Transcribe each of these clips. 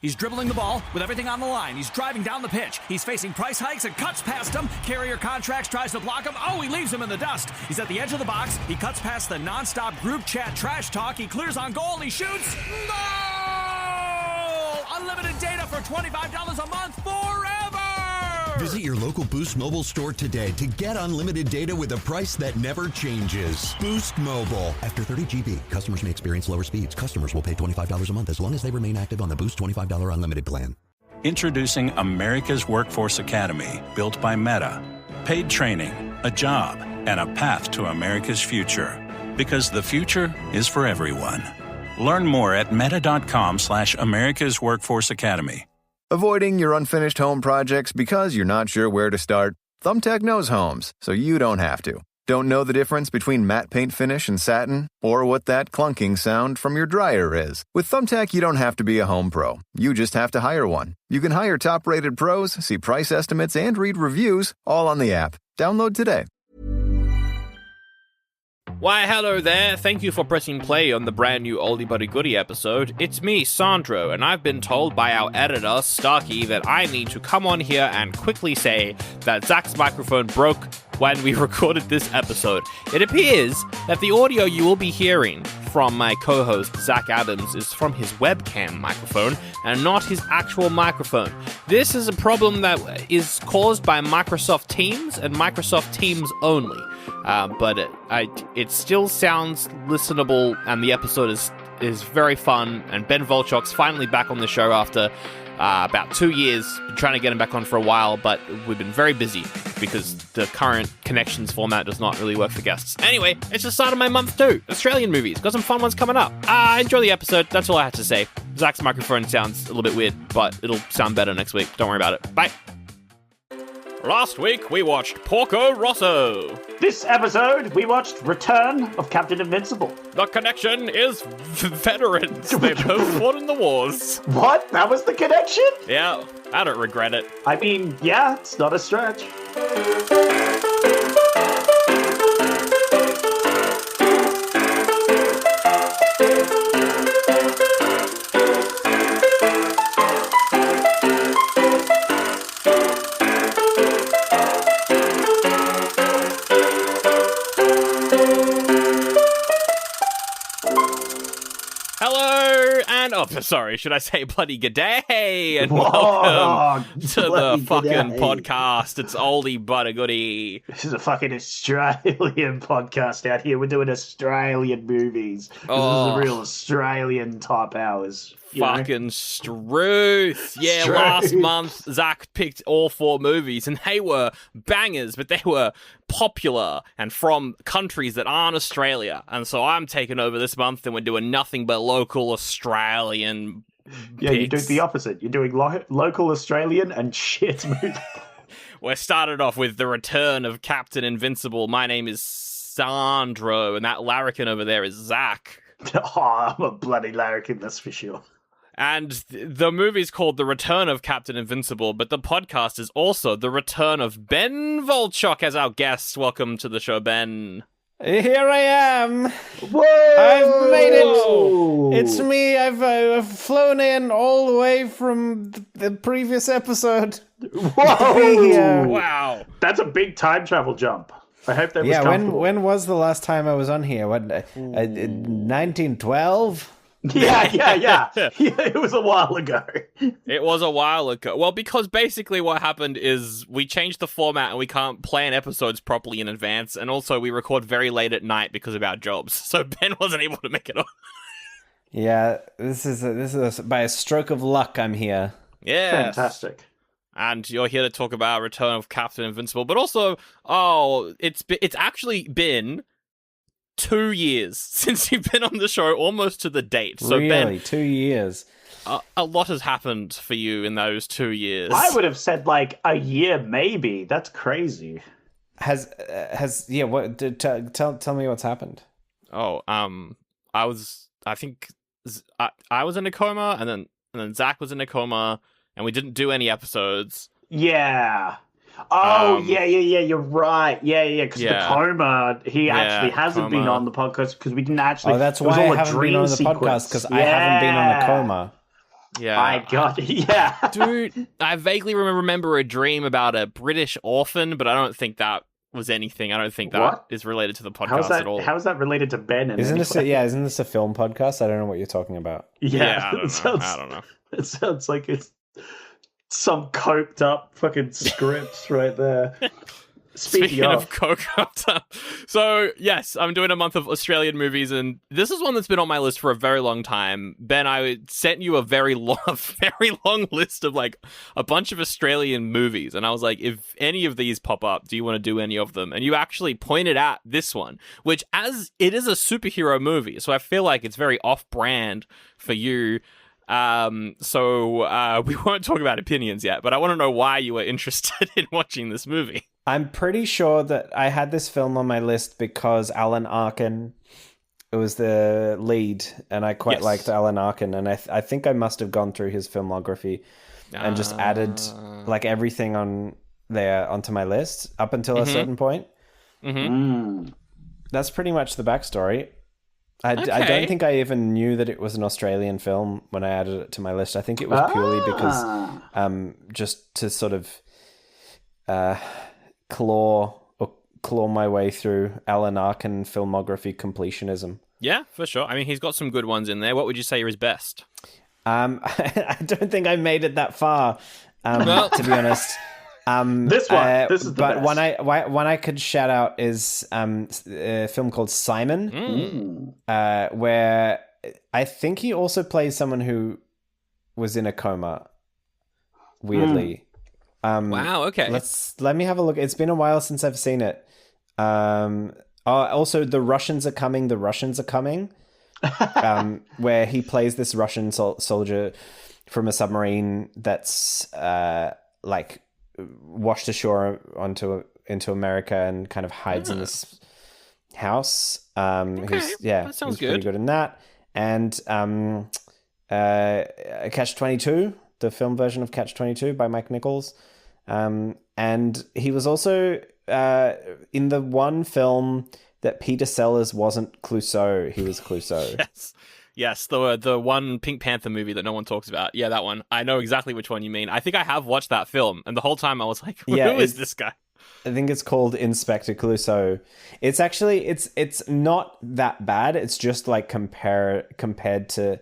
He's dribbling the ball with everything on the line. He's driving down the pitch. He's facing price hikes and cuts past him. Carrier Contracts tries to block him. Oh, he leaves him in the dust. He's at the edge of the box. He cuts past the nonstop group chat trash talk. He clears on goal. He shoots. Goal! Unlimited data for $25 a month forever! Visit your local Boost Mobile store today to get unlimited data with a price that never changes. Boost Mobile. After 30 GB, customers may experience lower speeds. Customers will pay $25 a month as long as they remain active on the Boost $25 unlimited plan. Introducing America's Workforce Academy, built by Meta. Paid training, a job, and a path to America's future. Because the future is for everyone. Learn more at meta.com/America's Workforce Academy. Avoiding your unfinished home projects because you're not sure where to start? Thumbtack knows homes, so you don't have to. Don't know the difference between matte paint finish and satin? Or what that clunking sound from your dryer is? With Thumbtack, you don't have to be a home pro. You just have to hire one. You can hire top-rated pros, see price estimates, and read reviews, all on the app. Download today. Why, hello there. Thank you for pressing play on the brand new Oldie Buddy Goodie episode. It's me, Sandro, and I've been told by our editor, Starkey, that I need to come on here and quickly say that Zach's microphone broke when we recorded this episode. It appears that the audio you will be hearing from my co-host, Zach Adams, is from his webcam microphone and not his actual microphone. This is a problem that is caused by Microsoft Teams and Microsoft Teams only. But it still sounds listenable, and the episode is very fun. And Ben Volchok's finally back on the show after about 2 years. Been trying to get him back on for a while, but we've been very busy because the current connections format does not really work for guests. Anyway, it's the start of my month too. Australian movies. Got some fun ones coming up. Enjoy the episode. That's all I have to say. Zach's microphone sounds a little bit weird, but it'll sound better next week. Don't worry about it. Bye. Last week, we watched Porco Rosso. This episode, we watched Return of Captain Invincible. The connection is veterans. They both fought in the wars. What? That was the connection? Yeah, I don't regret it. I mean, yeah, it's not a stretch. Sorry, should I say bloody g'day? And welcome to the fucking podcast. It's Oldie but a Goodie. This is a fucking Australian podcast out here. We're doing Australian movies. This is a real Australian top hours. Fucking Struth. Yeah, Struth. Last month, Zach picked all 4 movies, and they were bangers, but they were popular and from countries that aren't Australia. And so I'm taking over this month, and we're doing nothing but local Australian Yeah, picks. you do the opposite. You're doing local Australian and shit movies. We're started off with The Return of Captain Invincible. My name is Sandro, and that larrikin over there is Zach. Oh, I'm a bloody larrikin, that's for sure. And the movie's called The Return of Captain Invincible, but the podcast is also The Return of Ben Volchok as our guest. Welcome to the show, Ben. Here I am. Whoa! I've made it. It's me. I've flown in all the way from the previous episode. Whoa! To be here. Wow. That's a big time travel jump. I hope that was Yeah, comfortable. when was the last time I was on here? What, 1912? Yeah. It was a while ago. It was a while ago. Well, because basically what happened is we changed the format and we can't plan episodes properly in advance, and also we record very late at night because of our jobs, so Ben wasn't able to make it on. Yeah, this is by a stroke of luck I'm here. Yeah. Fantastic. And you're here to talk about Return of Captain Invincible, but also, it's actually been 2 years since you've been on the show, almost to the date. So really, Ben, 2 years. A lot has happened for you in those 2 years. I would have said like a year, maybe. That's crazy. What? Tell me what's happened. I was in a coma, and then Zach was in a coma, and we didn't do any episodes. Yeah. Oh, yeah, you're right. Yeah, because the coma, he actually hasn't been on the podcast because we didn't actually... Oh, that's why I haven't been on the podcast, because I haven't been on a coma. Yeah. Yeah. Dude, I vaguely remember a dream about a British orphan, but I don't think that was anything. I don't think that is related to the podcast at all. How is that related to Ben? Isn't this a film podcast? I don't know what you're talking about. Yeah, I don't know. It sounds like it's some coked up fucking scripts right there. Speaking of coked up. So, yes, I'm doing a month of Australian movies, and this is one that's been on my list for a very long time. Ben, I sent you a very long list of, like, a bunch of Australian movies, and I was like, if any of these pop up, do you want to do any of them? And you actually pointed out this one, which, as it is a superhero movie, so I feel like it's very off-brand for you. So we won't talk about opinions yet, but I want to know why you were interested in watching this movie. I'm pretty sure that I had this film on my list because Alan Arkin, it was the lead, and I quite liked Alan Arkin, and I think I must have gone through his filmography and just added like everything on there onto my list up until a certain point. That's pretty much the backstory. I don't think I even knew that it was an Australian film when I added it to my list. I think it was purely because just to sort of claw my way through Alan Arkin filmography completionism. Yeah, for sure. I mean, he's got some good ones in there. What would you say are his best? I don't think I made it that far, to be honest. This is the but best. one I could shout out is a film called Simon, where I think he also plays someone who was in a coma. Weirdly, wow. Okay, let me have a look. It's been a while since I've seen it. Also, The Russians Are Coming. Where he plays this Russian soldier from a submarine that's like washed ashore into America and kind of hides in this house. That sounds pretty good in that. And Catch-22, the film version of Catch-22 by Mike Nichols. And he was also in the one film that Peter Sellers wasn't Clouseau. He was Clouseau. Yes, the one Pink Panther movie that no one talks about. Yeah, that one. I know exactly which one you mean. I think I have watched that film, and the whole time I was like, who is this guy? I think it's called Inspector Clouseau. It's actually it's not that bad. It's just like compared to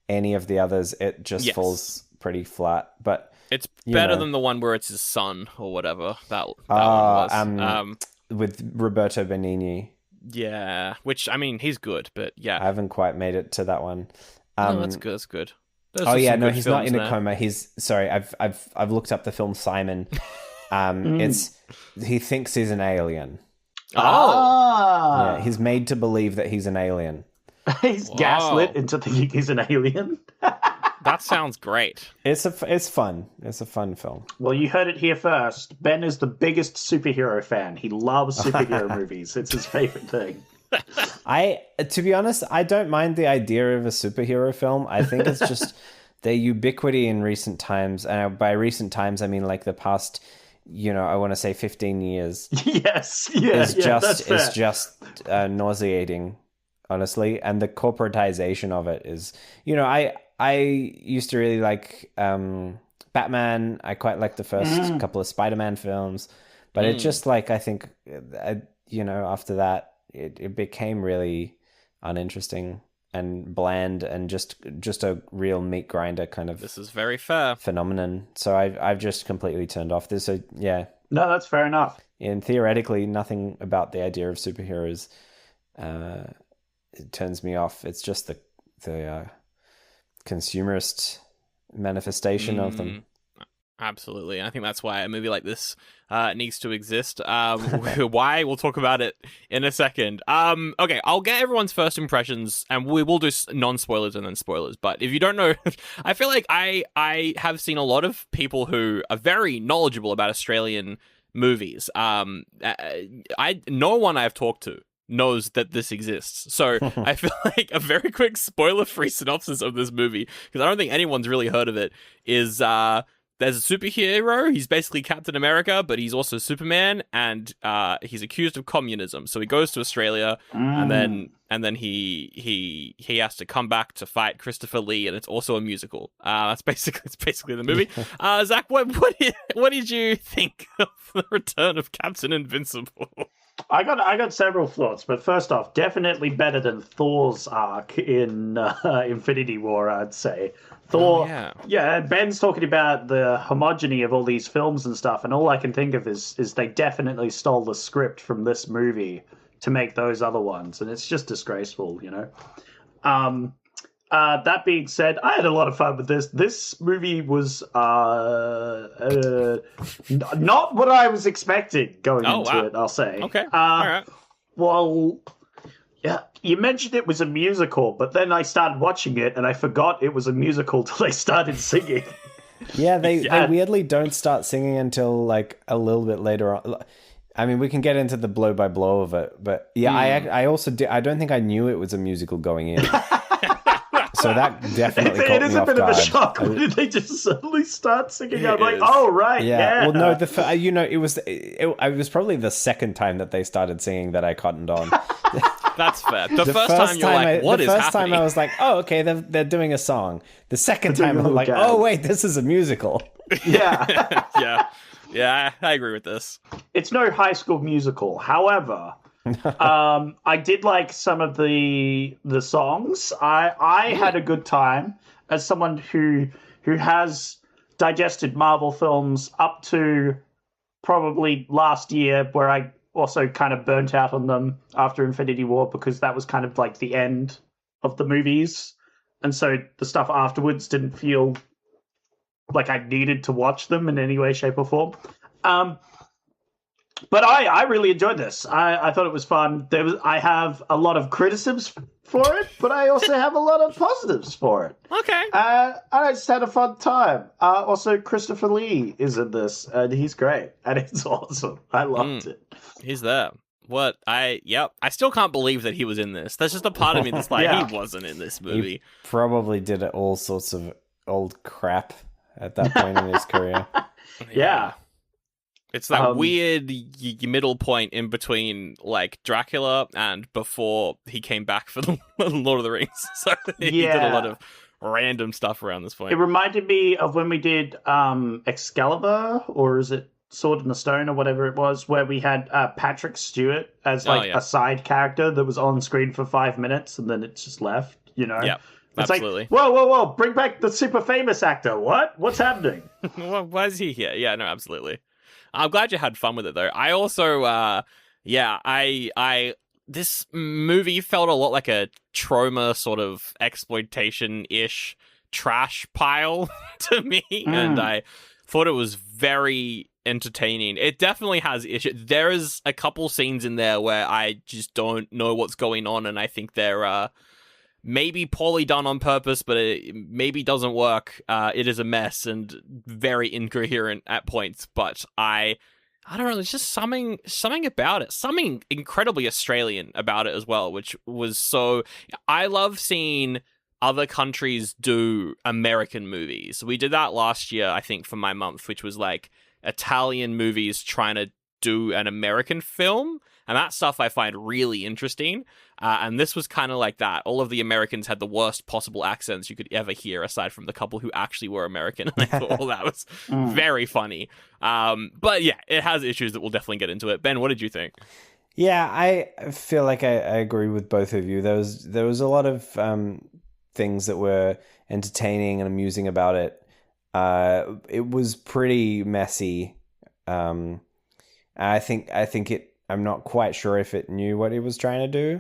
any of the others, it just falls pretty flat. But it's better than the one where it's his son or whatever. That one was. With Roberto Benigni. Yeah, which, I mean, he's good, but yeah. I haven't quite made it to that one. That's good. That's good. He's not in a coma. I've looked up the film Simon. He thinks he's an alien. Yeah, he's made to believe that he's an alien. He's gaslit into thinking he's an alien. That sounds great. It's fun. It's a fun film. Well, you heard it here first. Ben is the biggest superhero fan. He loves superhero movies. It's his favorite thing. To be honest, I don't mind the idea of a superhero film. I think it's just their ubiquity in recent times. And by recent times, I mean like the past, I want to say 15 years. Yes. It's just nauseating, honestly. And the corporatization of it is, I used to really like Batman. I quite liked the first couple of Spider-Man films, but it just like, I think, after that, it became really uninteresting and bland and just a real meat grinder kind of. This is very fair phenomenon. So I've just completely turned off this. So yeah, no, that's fair enough. And theoretically, nothing about the idea of superheroes it turns me off. It's just the consumerist manifestation of them. Absolutely. I think that's why a movie like this needs to exist. Why? We'll talk about it in a second. Okay, I'll get everyone's first impressions, and we will do non-spoilers and then spoilers. But if you don't know, I feel like I have seen a lot of people who are very knowledgeable about Australian movies. No one I've talked to knows that this exists. So I feel like a very quick spoiler-free synopsis of this movie, because I don't think anyone's really heard of it, is there's a superhero. He's basically Captain America, but he's also Superman, and he's accused of communism. So he goes to Australia, and then he has to come back to fight Christopher Lee, and it's also a musical. It's basically the movie. Zach, what did you think of the Return of Captain Invincible? I got several thoughts, but first off, definitely better than Thor's arc in Infinity War, I'd say. Thor, Ben's talking about the homogeny of all these films and stuff, and all I can think of is they definitely stole the script from this movie to make those other ones, and it's just disgraceful, you know? That being said, I had a lot of fun with this. This movie was not what I was expecting going into it, I'll say. Okay. All right. Well, yeah, you mentioned it was a musical, but then I started watching it and I forgot it was a musical till they started singing. Yeah, they weirdly don't start singing until like a little bit later on. I mean, we can get into the blow by blow of it, but yeah, I also I don't think I knew it was a musical going in. So that definitely caught me off guard. It is a bit of a shock. When they just suddenly start singing? I'm like, oh right, yeah. Well, no, it was probably the second time that they started singing that I cottoned on. That's fair. The first time you're like, what is happening? The first time I was like, oh, okay, they're doing a song. The second time I'm like, oh wait, this is a musical. Yeah. Yeah, I agree with this. It's no High School Musical. However, I did like some of the songs. I had a good time as someone who has digested Marvel films up to probably last year, where I also kind of burnt out on them after Infinity War, because that was kind of like the end of the movies. And so the stuff afterwards didn't feel like I needed to watch them in any way, shape, or form. But I really enjoyed this. I thought it was fun. I have a lot of criticisms for it, but I also have a lot of positives for it. Okay. I just had a fun time. Also, Christopher Lee is in this, and he's great, and it's awesome. I loved it. He's there. I still can't believe that he was in this. There's just a part of me that's like, he wasn't in this movie. He probably did all sorts of old crap at that point in his career. Yeah. It's that weird middle point in between, like, Dracula and before he came back for the Lord of the Rings. So he did a lot of random stuff around this point. It reminded me of when we did Excalibur, or is it Sword in the Stone, or whatever it was, where we had Patrick Stewart as a side character that was on screen for 5 minutes and then it just left, you know? Yeah. It's absolutely. Like, whoa, bring back the super famous actor. What's happening? Why is he here? Yeah, no, absolutely. I'm glad you had fun with it, though. I also, this movie felt a lot like a trauma sort of exploitation-ish trash pile to me, and I thought it was very entertaining. It definitely has issues. There is a couple scenes in there where I just don't know what's going on, and I think they're maybe poorly done on purpose, but it maybe doesn't work. It is a mess and very incoherent at points, but I don't know, there's just something about it, something incredibly Australian about it as well, which was so... I love seeing other countries do American movies. We did that last year, I think, for my month, which was like Italian movies trying to do an American film. And that stuff I find really interesting. And this was kind of like that. All of the Americans had the worst possible accents you could ever hear, aside from the couple who actually were American. And I thought, well, that was very funny. But yeah, it has issues that we'll definitely get into it. Ben, what did you think? Yeah, I feel like I agree with both of you. There was a lot of things that were entertaining and amusing about it. It was pretty messy. I think it... I'm not quite sure if it knew what it was trying to do.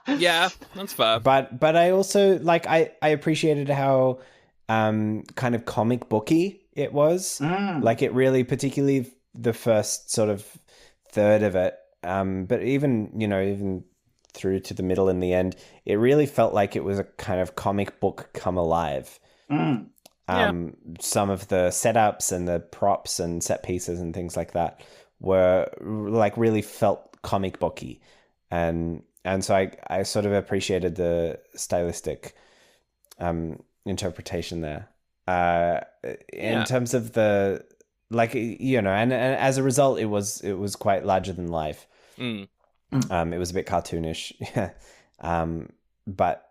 Yeah, that's fair. But I also, like, I appreciated how kind of comic booky it was. Like, it really, particularly the first sort of third of it, but even through to the middle and the end, it really felt like it was a kind of comic book come alive. Some of the setups and the props and set pieces and things like that were like really felt comic booky, and so I sort of appreciated the stylistic interpretation there. in terms of the and as a result, it was quite larger than life. It was a bit cartoonish, but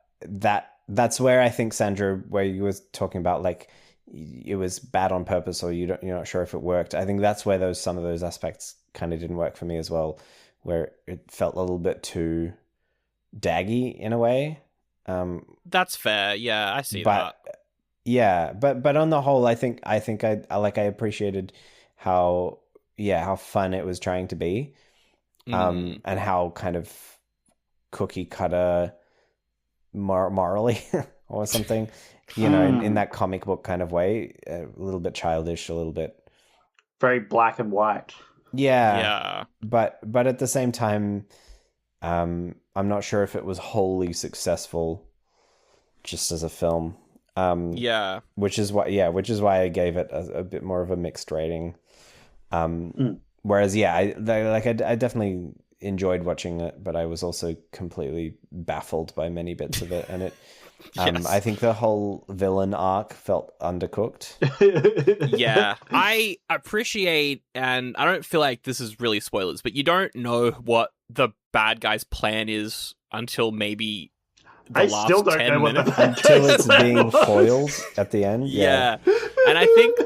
that's where I think, Sandro, where you were talking about like it was bad on purpose, or you're not sure if it worked. I think that's where some of those aspects kind of didn't work for me as well, where it felt a little bit too daggy in a way. That's fair. Yeah, I see that. Yeah, but on the whole, I think I appreciated how fun it was trying to be, and how kind of cookie cutter morally or something. In that comic book kind of way, a little bit childish, a little bit very black and white. Yeah. But at the same time, I'm not sure if it was wholly successful just as a film. Which is why I gave it a bit more of a mixed rating. Whereas, I definitely enjoyed watching it, but I was also completely baffled by many bits of it, and it. I think the whole villain arc felt undercooked. Yeah, I appreciate, and I don't feel like this is really spoilers, but you don't know what the bad guy's plan is until maybe the last still don't 10 know minutes. What the until it's being foiled at the end. Yeah. And I think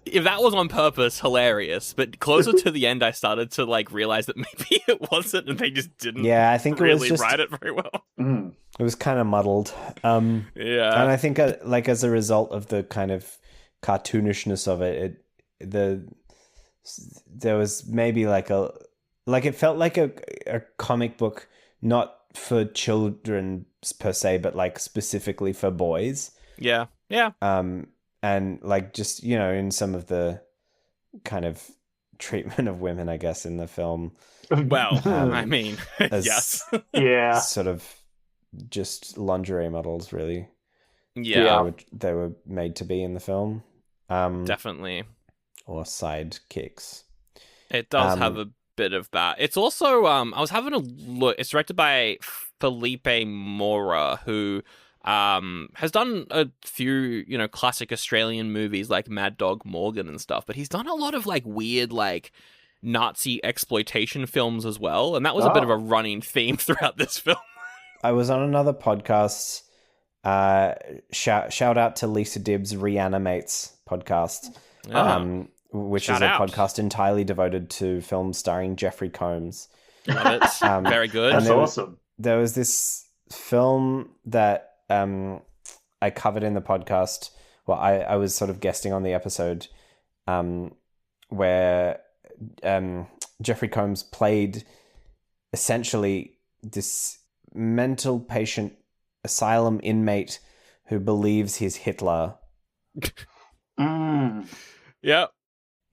if that was on purpose, hilarious. But closer to the end, I started to like realize that maybe it wasn't, and they just didn't. Yeah, I think really it was just, write it very well. It was kind of muddled. And I think as a result of the kind of cartoonishness of it, there was maybe it felt like a comic book, not for children per se, but like specifically for boys. Yeah. And like just, in some of the kind of treatment of women, I guess, in the film. Well, I mean, yes. Yeah. Sort of just lingerie models, really. Yeah. They were made to be in the film. Definitely. Or sidekicks. It does have a bit of that. It's also, I was having a look, it's directed by Felipe Mora, who has done a few, classic Australian movies like Mad Dog Morgan and stuff, but he's done a lot of like weird, like Nazi exploitation films as well. And that was a bit of a running theme throughout this film. I was on another podcast. Shout out to Lisa Dibbs' Reanimates podcast, which is a podcast entirely devoted to films starring Jeffrey Combs. Love it. Very good. That's awesome. There was this film that I covered in the podcast. Well, I was sort of guesting on the episode where Jeffrey Combs played essentially this mental patient asylum inmate who believes he's Hitler. Yeah.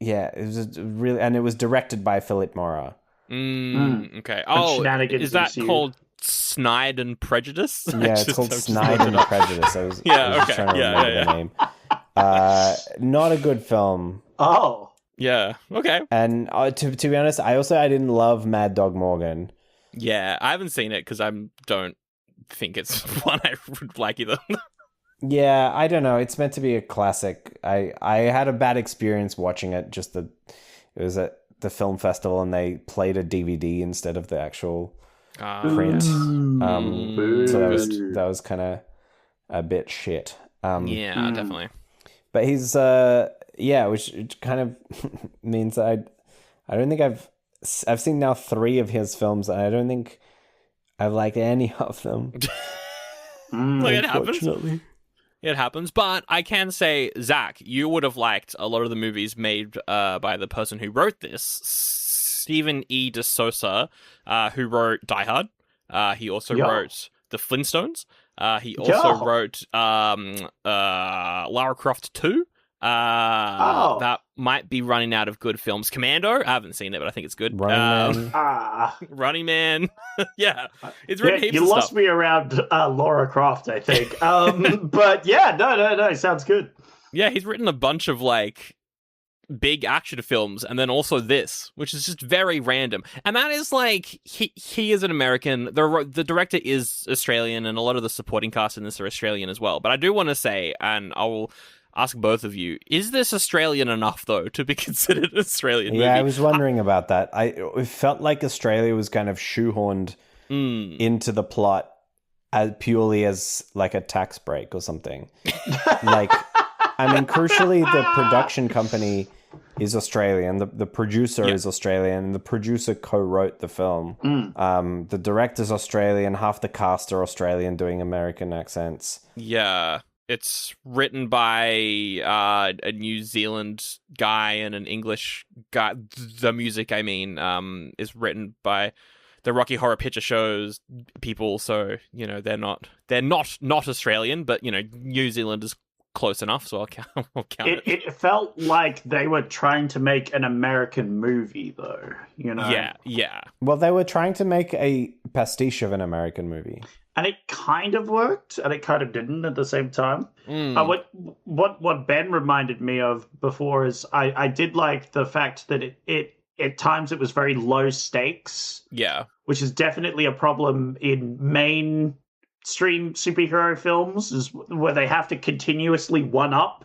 Yeah, it was and it was directed by Philip Mora. Okay. Oh, is that called Snide and Prejudice? Yeah, it's called Snide and Prejudice. I was trying to remember the name. Not a good film. Oh. Yeah. Okay. And to be honest, I didn't love Mad Dog Morgan. Yeah, I haven't seen it because I don't think it's one I would like either. Yeah, I don't know. It's meant to be a classic. I had a bad experience watching it. It was at the film festival and they played a DVD instead of the actual print. So that was kind of a bit shit. Yeah, definitely. But he's which kind of means that I don't think I've seen now 3 of his films and I don't think I've liked any of them. It happens. It happens, but I can say, Zach, you would have liked a lot of the movies made by the person who wrote this, Stephen E. DeSouza, who wrote Die Hard. He also wrote The Flintstones. He also wrote Lara Croft 2. That might be running out of good films. Commando, I haven't seen it, but I think it's good. Running Man. Yeah, it's written heaps you of lost stuff. me around Laura Croft, I think. But yeah, no, sounds good. Yeah, he's written a bunch of like big action films, and then also this, which is just very random. And that is like he is an American. The director is Australian, and a lot of the supporting cast in this are Australian as well. But I do want to say, and I'll ask both of you, is this Australian enough, though, to be considered an Australian movie? Yeah, I was wondering about that. It felt like Australia was kind of shoehorned into the plot as purely as like a tax break or something. Like, I mean, crucially, the production company is Australian. The producer is Australian. And the producer co-wrote the film. The director's Australian. Half the cast are Australian doing American accents. Yeah. It's written by a New Zealand guy and an English guy. The music, I mean, is written by the Rocky Horror Picture Show's people. So, you know, they're not Australian, but, you know, New Zealand is close enough, so I'll count it. It felt like they were trying to make an American movie, though, you know? Yeah. Well, they were trying to make a pastiche of an American movie. And it kind of worked, and it kind of didn't at the same time. What Ben reminded me of before is I did like the fact that it at times it was very low stakes. Yeah. Which is definitely a problem in mainstream superhero films, is where they have to continuously one-up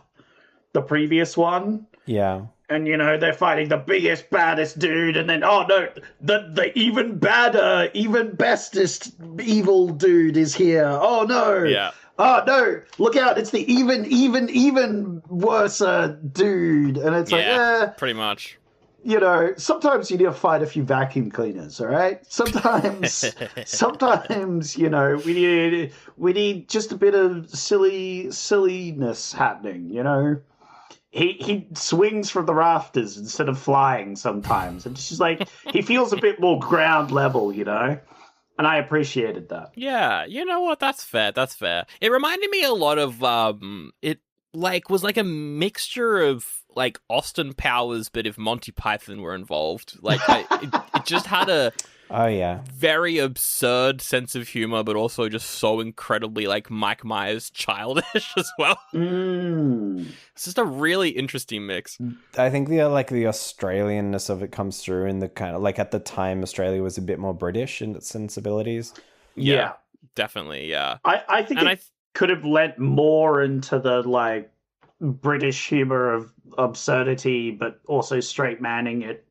the previous one. Yeah. And, you know, they're fighting the biggest, baddest dude, and then, oh, no, the even badder, even bestest evil dude is here. Oh, no. Yeah. Oh, no, look out, it's the even worse dude. And it's pretty much. You know, sometimes you need to fight a few vacuum cleaners, all right? Sometimes, you know, we need just a bit of silliness happening, you know? He swings from the rafters instead of flying sometimes. And it's just like, he feels a bit more ground level, you know? And I appreciated that. Yeah, you know what? That's fair. It reminded me a lot of, it like was like a mixture of like Austin Powers, but if Monty Python were involved. Like, it just had a very absurd sense of humor, but also just so incredibly like Mike Myers childish as well. It's just a really interesting mix. I think the Australianness of it comes through in the kind of like at the time Australia was a bit more British in its sensibilities. Yeah, definitely. Yeah, I think could have lent more into the like British humor of absurdity, but also straight manning it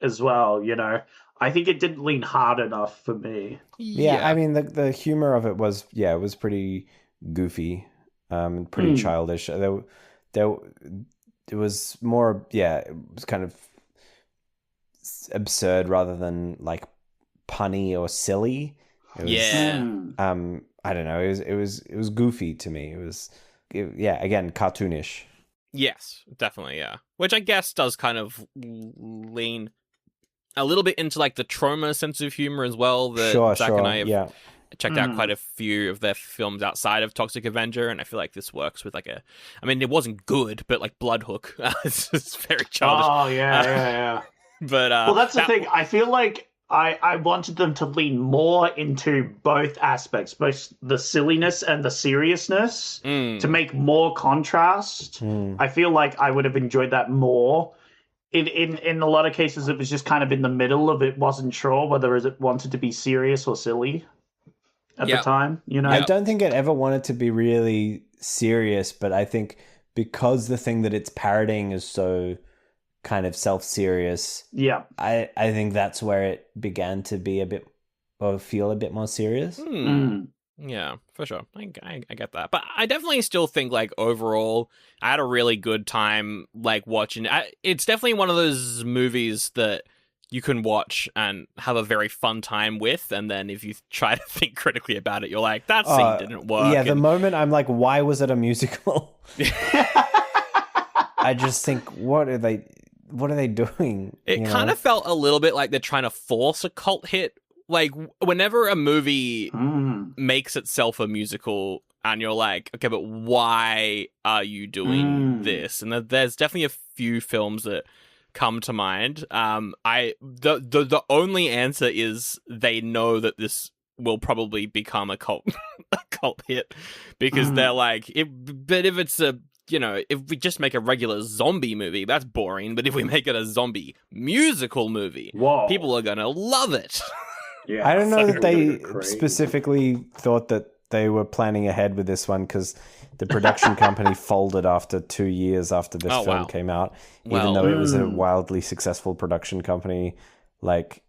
as well, you know. I think it didn't lean hard enough for me. Yeah, I mean the humor of it was it was pretty goofy, pretty childish. It was more it was kind of absurd rather than like punny or silly. It was, I don't know. It was goofy to me. It was again cartoonish. Yes, definitely, yeah. Which I guess does kind of lean a little bit into like the trauma sense of humor as well. That Zach and I have checked out quite a few of their films outside of Toxic Avenger, and I feel like this works with like I mean, it wasn't good, but like Bloodhook, it's very childish. Oh yeah. But well, that's the thing. I feel like I wanted them to lean more into both aspects, both the silliness and the seriousness, to make more contrast. I feel like I would have enjoyed that more. In a lot of cases, it was just kind of in the middle of it. Wasn't sure whether it wanted to be serious or silly at the time. You know, I don't think it ever wanted to be really serious, but I think because the thing that it's parodying is so kind of self-serious. Yeah, I think that's where it began to be feel a bit more serious. Yeah, for sure. I get that. But I definitely still think, like, overall, I had a really good time, like, watching. It's definitely one of those movies that you can watch and have a very fun time with, and then if you try to think critically about it, you're like, that scene didn't work. Yeah, the moment I'm like, why was it a musical? I just think, what are they doing? It kind of felt a little bit like they're trying to force a cult hit. Like, whenever a movie makes itself a musical and you're like, okay, but why are you doing this? And there's definitely a few films that come to mind. The only answer is they know that this will probably become a cult hit, because they're like, but if it's if we just make a regular zombie movie, that's boring. But if we make it a zombie musical movie, people are gonna love it. Yeah, I don't know that they specifically thought that they were planning ahead with this one because the production company folded after 2 years after this film came out, even though it was a wildly successful production company, like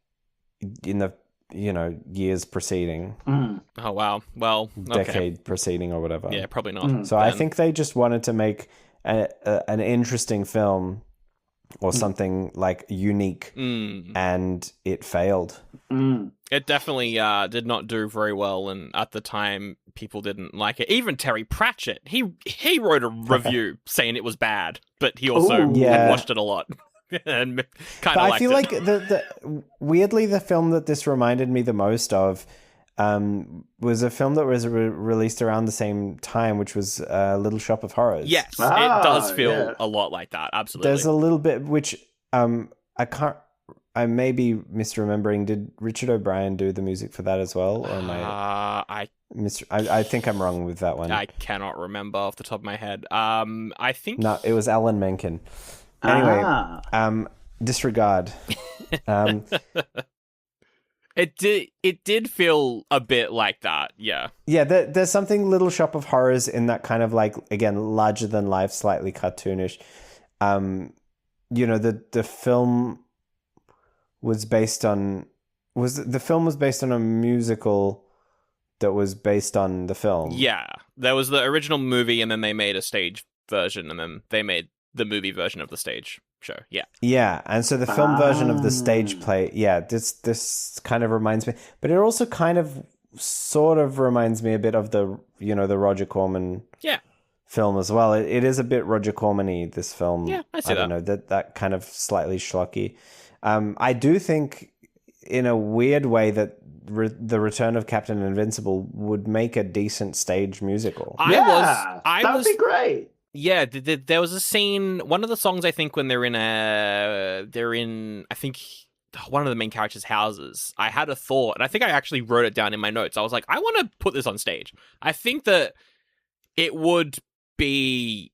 in the years preceding. Oh wow! Well, decade preceding or whatever. Yeah, probably not. So I think they just wanted to make an interesting film or something like unique, and it failed. It definitely did not do very well, and at the time, people didn't like it. Even Terry Pratchett, he wrote a review saying it was bad, but he also had watched it a lot. And kind of I feel like the weirdly the film that this reminded me the most of was a film that was released around the same time, which was Little Shop of Horrors. Yes, it does feel a lot like that. Absolutely. There's a little bit which I may be misremembering. Did Richard O'Brien do the music for that as well? Or am I think I'm wrong with that one. I cannot remember off the top of my head. I think no, it was Alan Menken. Anyway, disregard. It did feel a bit like that, yeah. Yeah, there's something Little Shop of Horrors in that kind of like, again, larger than life, slightly cartoonish. The film was based on a musical that was based on the film. Yeah, there was the original movie, and then they made a stage version, and then they made the movie version of the stage show. Yeah, and so the film version of the stage play, this kind of reminds me, but it also kind of sort of reminds me a bit of the the Roger Corman film as well. It is a bit Roger Corman-y, this film. Yeah, I see that. I don't know, that kind of slightly schlocky. I do think in a weird way that the Return of Captain Invincible would make a decent stage musical. That would be great. Yeah, there was a scene, one of the songs, I think, when they're in, I think, one of the main characters' houses. I had a thought, and I think I actually wrote it down in my notes. I was like, I want to put this on stage. I think that it would be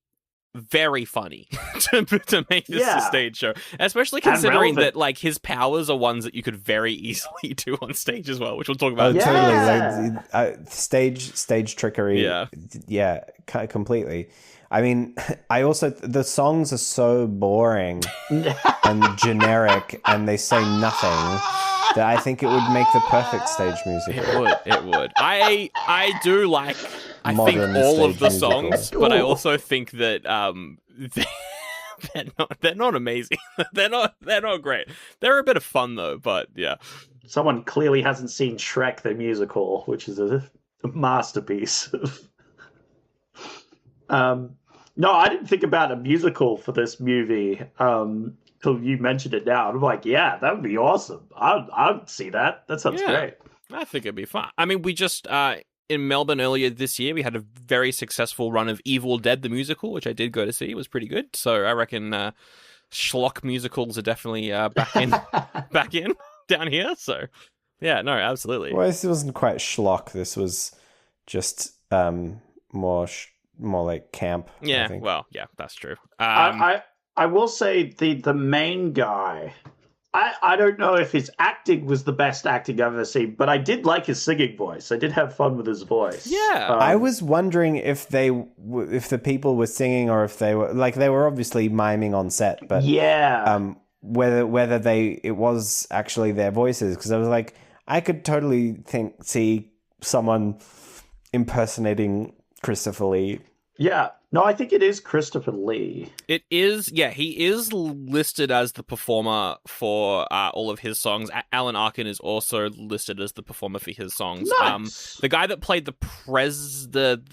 very funny to make this a stage show, especially considering that like his powers are ones that you could very easily do on stage as well, which we'll talk about. Totally, like, stage trickery. Yeah, completely. I mean, the songs are so boring and generic, and they say nothing, that I think it would make the perfect stage music. It would. I do like, I think, all of the songs, but I also think that they're not amazing. they're not great. They're a bit of fun though, but yeah. Someone clearly hasn't seen Shrek the musical, which is a masterpiece. No, I didn't think about a musical for this movie till you mentioned it now. I'm like, yeah, that would be awesome. I'd see that. That sounds great. I think it'd be fun. I mean, we just, in Melbourne earlier this year, we had a very successful run of Evil Dead the musical, which I did go to see. It was pretty good. So I reckon schlock musicals are definitely back in down here. So, yeah, no, absolutely. Well, this wasn't quite schlock. This was just more like camp. Yeah, well, yeah, that's true. I will say the main guy, I don't know if his acting was the best acting I've ever seen, but I did like his singing voice. I did have fun with his voice. Yeah. I was wondering if if the people were singing or if they were obviously miming on set, but whether it was actually their voices, because I was like, I could totally see someone impersonating Christopher Lee. Yeah. No, I think it is Christopher Lee. It is, yeah, he is listed as the performer for all of his songs. Alan Arkin is also listed as the performer for his songs. Nice. The guy that played the president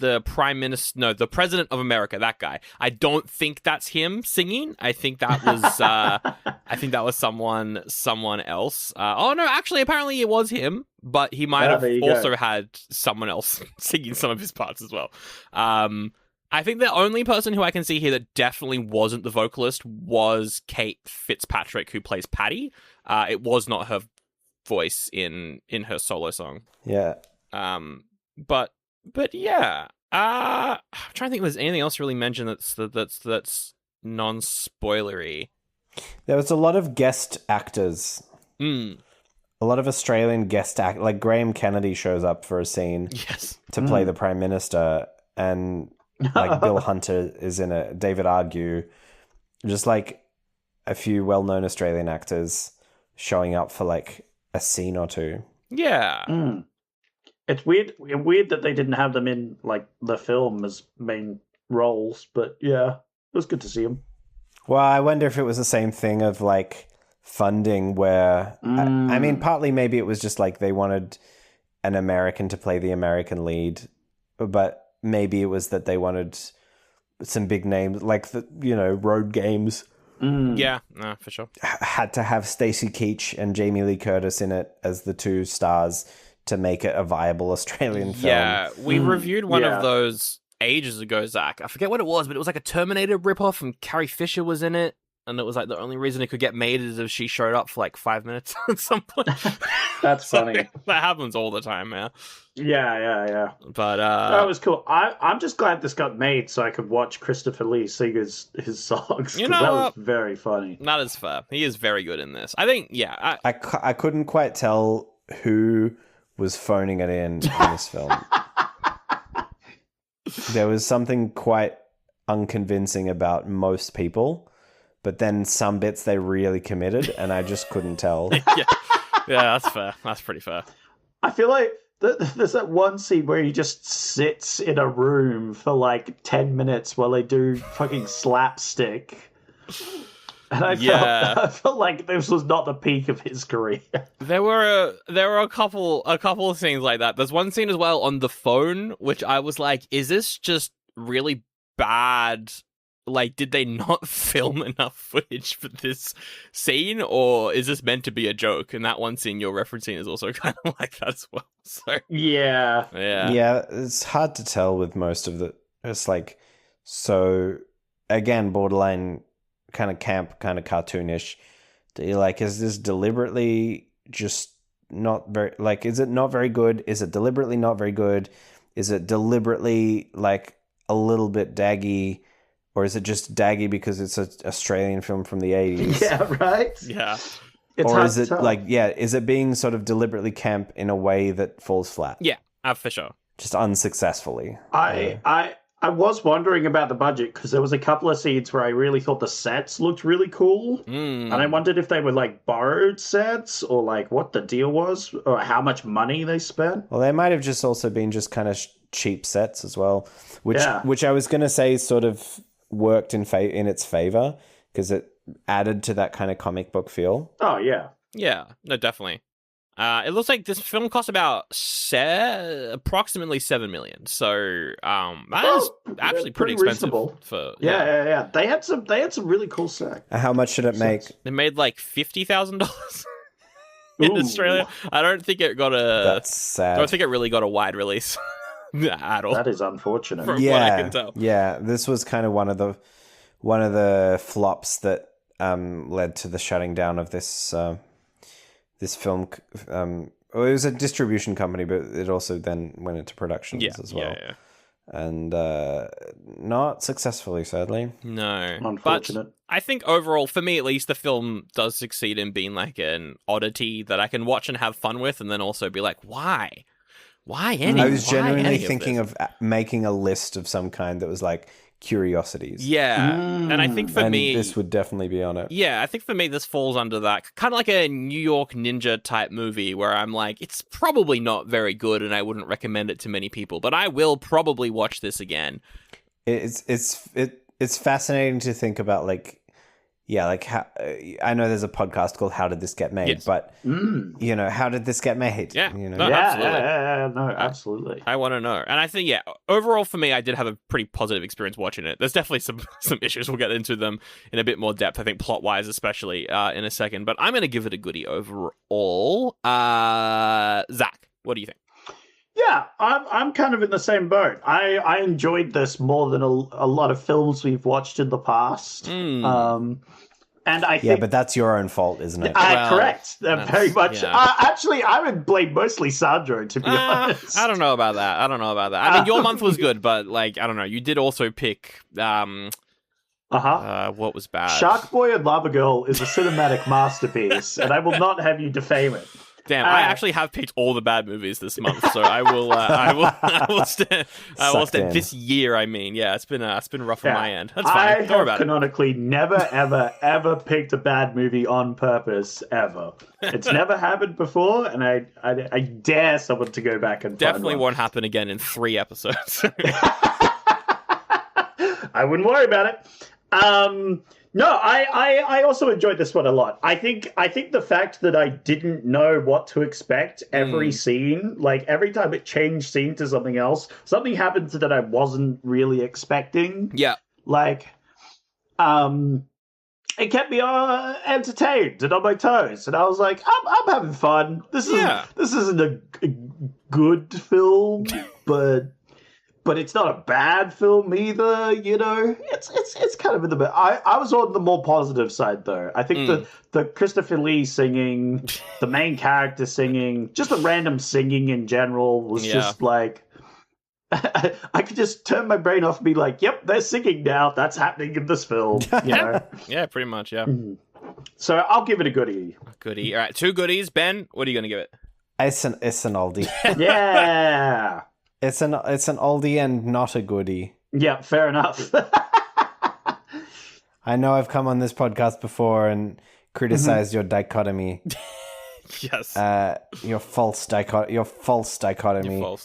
of America, that guy. I don't think that's him singing. I think that was someone else. Oh no, actually, apparently it was him, but he might have also had someone else singing some of his parts as well. I think the only person who I can see here that definitely wasn't the vocalist was Kate Fitzpatrick, who plays Patty. It was not her voice in her solo song. Yeah. But yeah. I'm trying to think if there's anything else really mentioned that's non-spoilery. There was a lot of guest actors. a lot of Australian guest act, like Graham Kennedy shows up for a scene to play the Prime Minister, and like Bill Hunter is in it, David Argue, just like a few well-known Australian actors showing up for like a scene or two. Yeah. It's weird that they didn't have them in like the film as main roles, but yeah, it was good to see them. Well, I wonder if it was the same thing of like funding where, I mean, partly maybe it was just like they wanted an American to play the American lead, but maybe it was that they wanted some big names, like the, Road Games. Yeah, no, for sure. Had to have Stacey Keach and Jamie Lee Curtis in it as the two stars to make it a viable Australian film. Yeah, we reviewed one of those ages ago, Zach. I forget what it was, but it was like a Terminator ripoff, and Carrie Fisher was in it. And it was like the only reason it could get made is if she showed up for like 5 minutes at some point. That's funny. That happens all the time, man. Yeah. But that was cool. I'm just glad this got made so I could watch Christopher Lee sing his songs. That was very funny. That is fair. He is very good in this. I think, I couldn't quite tell who was phoning it in this film. There was something quite unconvincing about most people, but then some bits they really committed, and I just couldn't tell. yeah, that's fair. That's pretty fair. I feel like there's that one scene where he just sits in a room for like 10 minutes while they do fucking slapstick. And I felt like this was not the peak of his career. There were a couple of scenes like that. There's one scene as well on the phone, which I was like, is this just really bad? Like, did they not film enough footage for this scene, or is this meant to be a joke? And that one scene you're referencing is also kind of like that as well. So yeah. It's hard to tell with most of the. It's like, so again, borderline kind of camp, kind of cartoonish. Do you like, is this deliberately just not very, like, is it not very good? Is it deliberately not very good? Is it deliberately like a little bit daggy? Or is it just daggy because it's an Australian film from the 80s? Yeah, right? Yeah. Or is it is it being sort of deliberately camp in a way that falls flat? Yeah, for sure. Just unsuccessfully. I was wondering about the budget because there was a couple of scenes where I really thought the sets looked really cool. And I wondered if they were like borrowed sets or like what the deal was or how much money they spent. Well, they might have just also been just kind of cheap sets as well, which I was going to say sort of worked in its favor because it added to that kind of comic book feel. Oh, yeah. Yeah, no, definitely. It looks like this film cost about approximately $7 million. So that is actually pretty expensive. Reasonable. For yeah. They had some really cool set. How much should it make? They made like $50,000 in Australia. I don't think it got That's sad. I don't think it really got a wide release at all. That is unfortunate. From what I can tell. Yeah, this was kind of one of the flops that led to the shutting down of this film. It was a distribution company, but it also then went into productions as well. Yeah. And not successfully, sadly. No. Unfortunate. But I think overall, for me at least, the film does succeed in being like an oddity that I can watch and have fun with, and then also be like, why? Why any? I was genuinely thinking of making a list of some kind that was like curiosities. Yeah. And I think for me, this would definitely be on it. Yeah, I think for me, this falls under that kind of like a New York Ninja type movie where I'm like, it's probably not very good and I wouldn't recommend it to many people, but I will probably watch this again. It's fascinating to think about like how, I know there's a podcast called How Did This Get Made, but how did this get made? Yeah, absolutely. I want to know. And I think, overall for me, I did have a pretty positive experience watching it. There's definitely some issues. We'll get into them in a bit more depth, I think plot-wise especially, in a second. But I'm going to give it a goodie overall. Zach, what do you think? Yeah, I'm kind of in the same boat. I enjoyed this more than a lot of films we've watched in the past. And I think, but that's your own fault, isn't it? Correct. Very much. Yeah. Actually, I would blame mostly Sandro, to be honest. I don't know about that. I mean, your month was good, but like, I don't know. You did also pick. What was bad? Shark Boy and Lava Girl is a cinematic masterpiece, and I will not have you defame it. Damn, I actually have picked all the bad movies this month, so I will stand this year. I mean, yeah, it's been rough on my end. That's fine. Don't worry about it. Canonically never, ever, ever picked a bad movie on purpose ever. It's never happened before, and I dare someone to go back and definitely find one. won't happen again in 3 episodes. I wouldn't worry about it. No, I also enjoyed this one a lot. I think the fact that I didn't know what to expect every scene, like every time it changed scene to something else, something happened that I wasn't really expecting. Yeah. Like, it kept me entertained and on my toes, and I was like, I'm having fun. This isn't a good film, but it's not a bad film either, you know? It's kind of in the middle. I was on the more positive side, though. I think the Christopher Lee singing, the main character singing, just the random singing in general was just like... I could just turn my brain off and be like, yep, they're singing now. That's happening in this film, you know? Yeah, pretty much, yeah. So I'll give it a goodie. Goodie. All right, 2 goodies. Ben, what are you going to give it? It's an oldie. Yeah! It's an oldie and not a goodie. Yeah, fair enough. I know I've come on this podcast before and criticized your dichotomy. Yes. Your false dichotomy. You're false,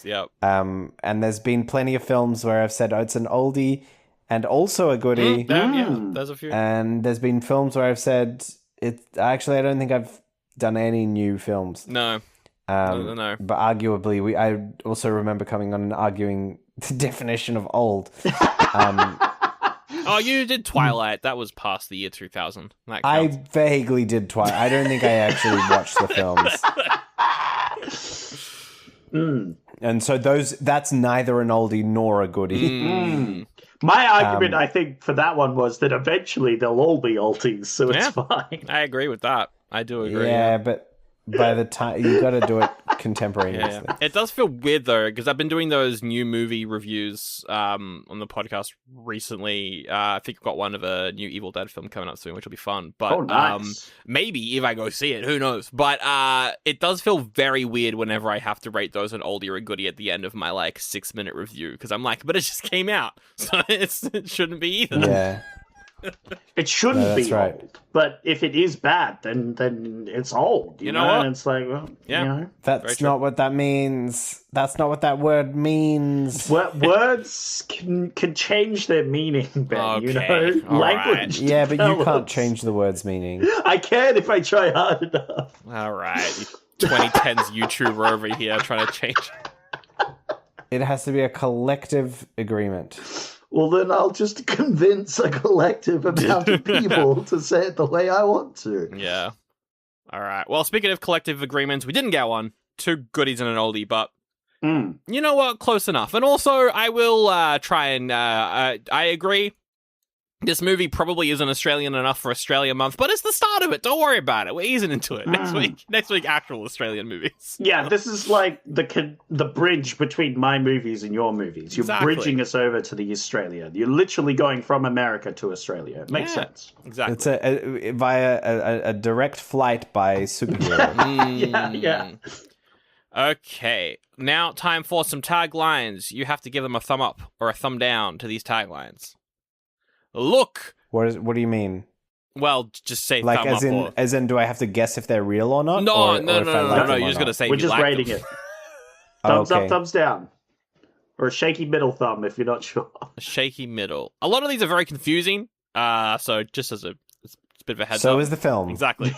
yep. And there's been plenty of films where I've said, it's an oldie and also a goodie. Yeah, there's a few. And there's been films where I've said, I don't think I've done any new films. No. No. But arguably, I also remember coming on and arguing the definition of old. Oh, you did Twilight. That was past the year 2000. I vaguely did Twilight. I don't think I actually watched the films. And so that's neither an oldie nor a goodie. My argument, I think, for that one was that eventually they'll all be oldies, so it's fine. I agree with that. I do agree. Yeah, but by the time you got to do it contemporaneously. Yeah. It does feel weird though, because I've been doing those new movie reviews on the podcast recently. I think I've got one of a new Evil Dead film coming up soon, which will be fun. But nice. Maybe if I go see it, who knows? But it does feel very weird whenever I have to rate those an oldie or a goodie at the end of my 6-minute review, because I'm like, but it just came out, so it shouldn't be either. Yeah. It shouldn't be right. old, but if it is bad, then it's old. You know what? And it's like, well, you know. That's not what that means. That's not what that word means. Words can change their meaning, Ben. Okay. You know, all language. Right. Yeah, but you can't change the word's meaning. I can if I try hard enough. All right, 2010s YouTuber over here trying to change. It has to be a collective agreement. Well, then I'll just convince a collective amount of people to say it the way I want to. Yeah. All right. Well, speaking of collective agreements, we didn't get one. 2 goodies and an oldie, but you know what? Close enough. And also, I will try and... I agree. This movie probably isn't Australian enough for Australia Month, but it's the start of it. Don't worry about it. We're easing into it. Next week, actual Australian movies. Yeah, this is like the bridge between my movies and your movies. You're bridging us over to the Australia. You're literally going from America to Australia. It makes sense. Exactly. It's via a direct flight by superhero. Yeah. Okay. Now, time for some taglines. You have to give them a thumb up or a thumb down to these taglines. Look. What do you mean? Well, just say like thumb up. as in, do I have to guess if they're real or not? No. Or You're just gonna say we're just rating it. Thumbs up, thumbs down, or a shaky middle thumb if you're not sure. A shaky middle. A lot of these are very confusing. So just as it's a bit of a heads up. So is the film. Exactly.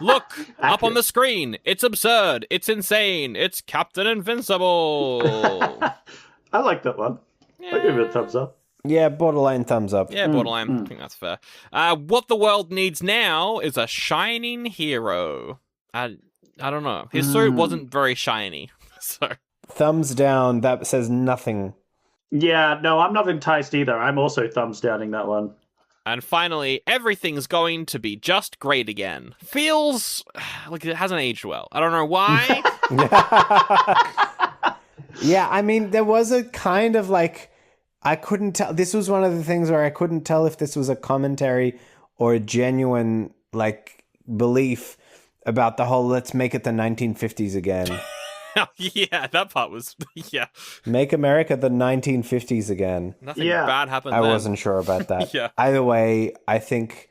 Look up on the screen. It's absurd. It's insane. It's Captain Invincible. I like that one. Yeah. I'll give it a thumbs up. Yeah, borderline thumbs up. Yeah, borderline. I think that's fair. What the world needs now is a shining hero. I don't know. His suit wasn't very shiny. So thumbs down. That says nothing. Yeah, no, I'm not enticed either. I'm also thumbs downing that one. And finally, everything's going to be just great again. Feels like it hasn't aged well. I don't know why. Yeah, I mean, there was a kind of I couldn't tell. This was one of the things where I couldn't tell if this was a commentary or a genuine belief about the whole let's make it the 1950s again. Yeah, that part was Make America the 1950s again. Nothing bad happened. I then. wasn't sure about that. Yeah. Either way, I think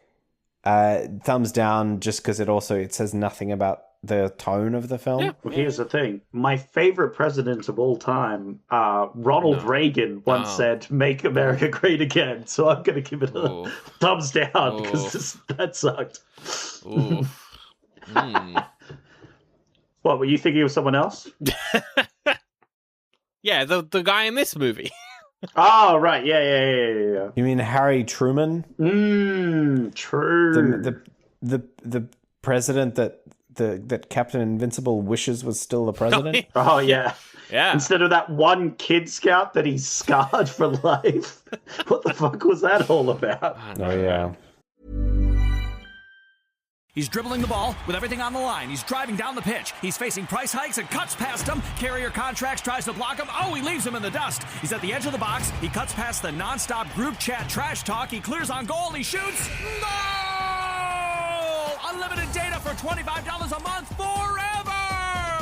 thumbs down just because it says nothing about the tone of the film. Yeah. Well, here's the thing. My favorite president of all time, Ronald Reagan, once said, "Make America great again." So I'm going to give it a thumbs down because that sucked. What, were you thinking of someone else? Yeah, the guy in this movie. Oh, right. Yeah. You mean Harry Truman? True. The president that Captain Invincible wishes was still the president? Oh, yeah. Yeah. Instead of that one Kid Scout that he's scarred for life. What the fuck was that all about? Oh, yeah. He's dribbling the ball with everything on the line. He's driving down the pitch. He's facing price hikes and cuts past him. Carrier contracts, tries to block him. Oh, he leaves him in the dust. He's at the edge of the box. He cuts past the nonstop group chat trash talk. He clears on goal. He shoots. Goal! Unlimited data for $25 a month forever!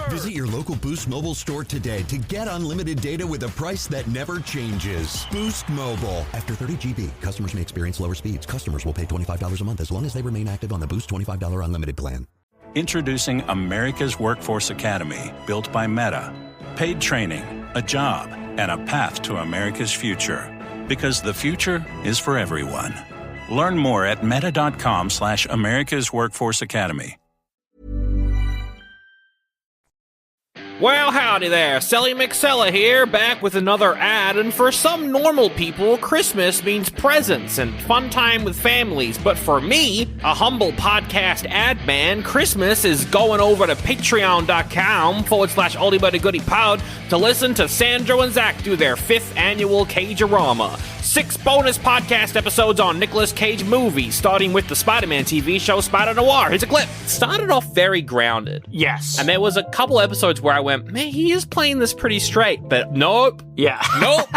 Visit your local Boost Mobile store today to get unlimited data with a price that never changes. Boost Mobile. After 30 GB, customers may experience lower speeds. Customers will pay $25 a month as long as they remain active on the Boost $25 unlimited plan. Introducing America's Workforce Academy, built by Meta. Paid training, a job, and a path to America's future. Because the future is for everyone. Learn more at meta.com/America's Workforce Academy. Well, howdy there, Selly McSella here, back with another ad, and for some normal people, Christmas means presents and fun time with families, but for me, a humble podcast ad man, Christmas is going over to patreon.com/Oldie But a Goodie Pod to listen to Sandro and Zach do their 5th annual Cage-a-rama. 6 bonus podcast episodes on Nicolas Cage movies, starting with the Spider-Man TV show Spider Noir. Here's a clip. It started off very grounded. Yes. And there was a couple episodes where I went, man, he is playing this pretty straight. But nope. Yeah. Nope.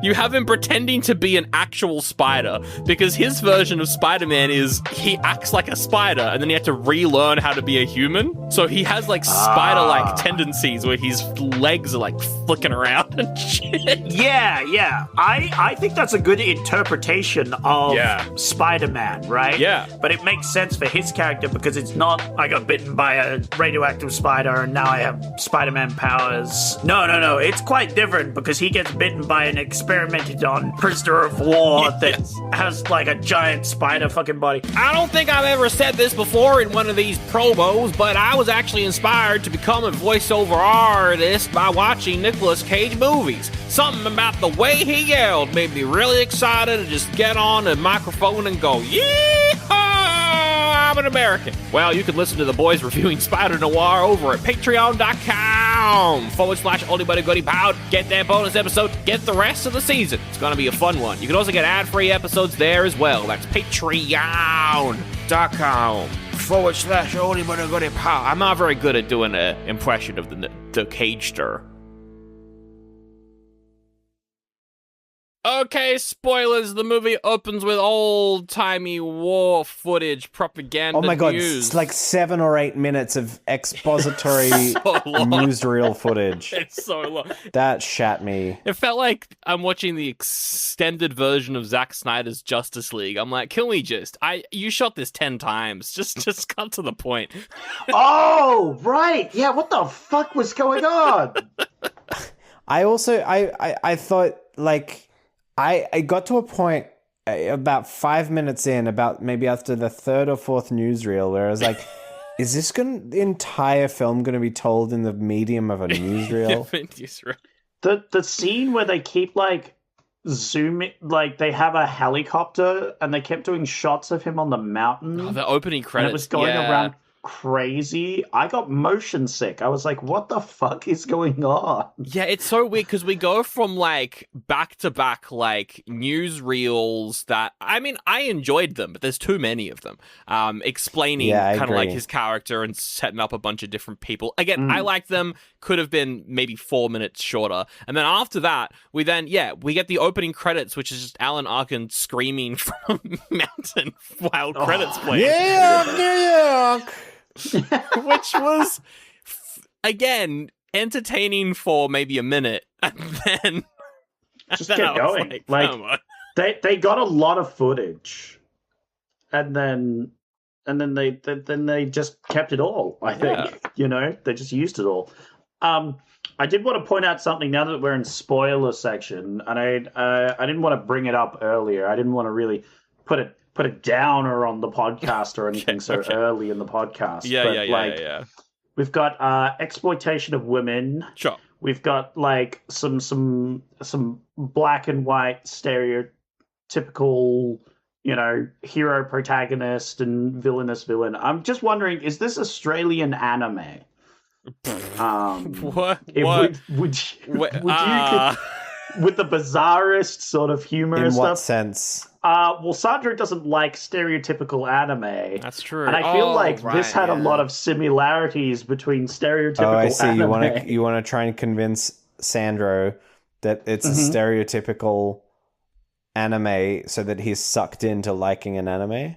You have him pretending to be an actual spider, because his version of Spider-Man is he acts like a spider and then he had to relearn how to be a human. So he has like spider-like tendencies where his legs are like flicking around and shit. Yeah. I think that's a good interpretation of Spider-Man, right? Yeah. But it makes sense for his character because it's not, I got bitten by a radioactive spider and now I have Spider-Man powers. No. It's quite different because he gets bitten by an experimented on prisoner of war that has like a giant spider fucking body. I don't think I've ever said this before in one of these promos, but I was actually inspired to become a voiceover artist by watching Nicolas Cage movies. Something about the way he yelled made me really excited to just get on the microphone and go, yeehaw, I'm an American. Well, you can listen to the boys reviewing Spider Noir over at patreon.com/Oldie But a Goodie Pod. Get that bonus episode, get the rest of the season. It's going to be a fun one. You can also get ad-free episodes there as well. That's patreon.com/Oldie But a Goodie Pod. I'm not very good at doing an impression of the Cage-ster. Okay, spoilers. The movie opens with old-timey war footage, propaganda Oh my god, news. it's like 7 or 8 minutes of expository newsreel footage. It's so long. That shat me. It felt like I'm watching the extended version of Zack Snyder's Justice League. I'm like, can we you shot this 10 times. Just cut to the point. Oh, right. Yeah, what the fuck was going on? I thought, like, I got to a point about 5 minutes in, about maybe after the 3rd or 4th newsreel, where I was like, is this the entire film going to be told in the medium of a newsreel? The scene where they keep, like, zooming, like, they have a helicopter and they kept doing shots of him on the mountain. Oh, the opening credits. And it was going around crazy. I got motion sick. I was like, what the fuck is going on? Yeah, it's so weird because we go from like back to back like newsreels that, I mean, I enjoyed them, but there's too many of them. Explaining kind of like his character and setting up a bunch of different people. Again, I like them. Could have been maybe 4 minutes shorter. And then after that, we get the opening credits, which is just Alan Arkin screaming from a mountain while credits play. Yeah, New York! which was, again, entertaining for maybe a minute, and then just get going. Like they got a lot of footage, and then they just kept it all. I think they just used it all. I did want to point out something now that we're in spoiler section, and I didn't want to bring it up earlier. I didn't want to really put a downer on the podcast or anything early in the podcast. Yeah. We've got exploitation of women. Sure. We've got like some black and white stereotypical, hero protagonist and villainous villain. I'm just wondering, is this Australian anime? What? Would you with the bizarrest sort of humor in stuff? what sense? Well, Sandro doesn't like stereotypical anime. That's true. And I feel this had a lot of similarities between stereotypical I see. anime. You want to try and convince Sandro that it's a stereotypical anime so that he's sucked into liking an anime?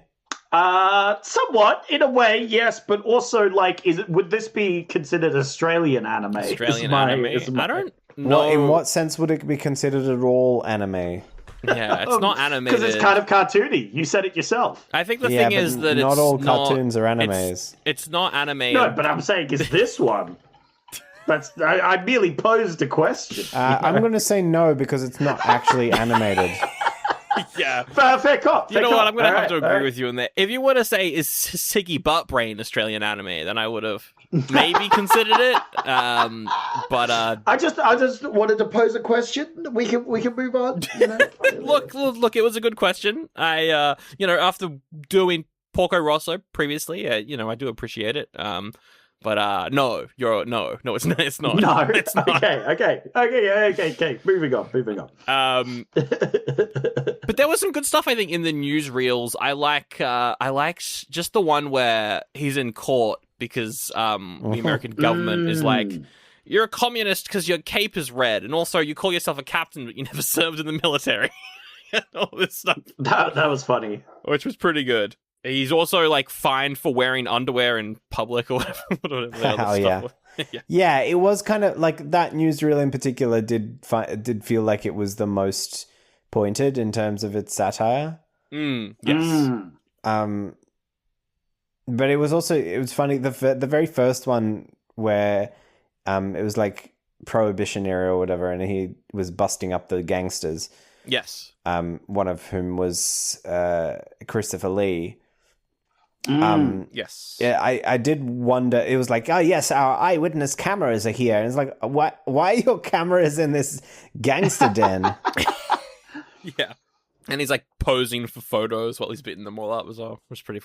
Somewhat, in a way, yes, but also, would this be considered Australian anime? Australian anime? I don't know. Well, in what sense would it be considered at all anime? Yeah, it's not animated. Because it's kind of cartoony. You said it yourself. I think the thing is that not it's all cartoons are animes. It's not animated. No, but I'm saying, is this one? I merely posed a question. I'm going to say no because it's not actually animated. Yeah. Fair cop. You know what? I'm going to have to agree with you on that. If you were to say, is Siggy Butt Brain Australian anime, then I would have maybe considered it. But I just wanted to pose a question. We can move on. Look, it was a good question. I after doing Porco Rosso previously, I do appreciate it. But no, it's not. It's not. No, it's not. Okay. Moving on. But there was some good stuff, I think, in the newsreels. I like just the one where he's in court because the American government is like, you're a communist because your cape is red, and also you call yourself a captain, but you never served in the military. All this stuff. That was funny, which was pretty good. He's also fined for wearing underwear in public or whatever. Hell yeah. Yeah, it was kind of like that newsreel in particular did feel like it was the most pointed in terms of its satire. Yes. But it was funny the very first one where it was like Prohibition era or whatever, and he was busting up the gangsters. Yes. One of whom was Christopher Lee. Yes. Yeah, I did wonder. It was like, oh yes, our eyewitness cameras are here, and it's like, why are your cameras in this gangster den? Yeah, and he's posing for photos while he's beating them all up as well, which is pretty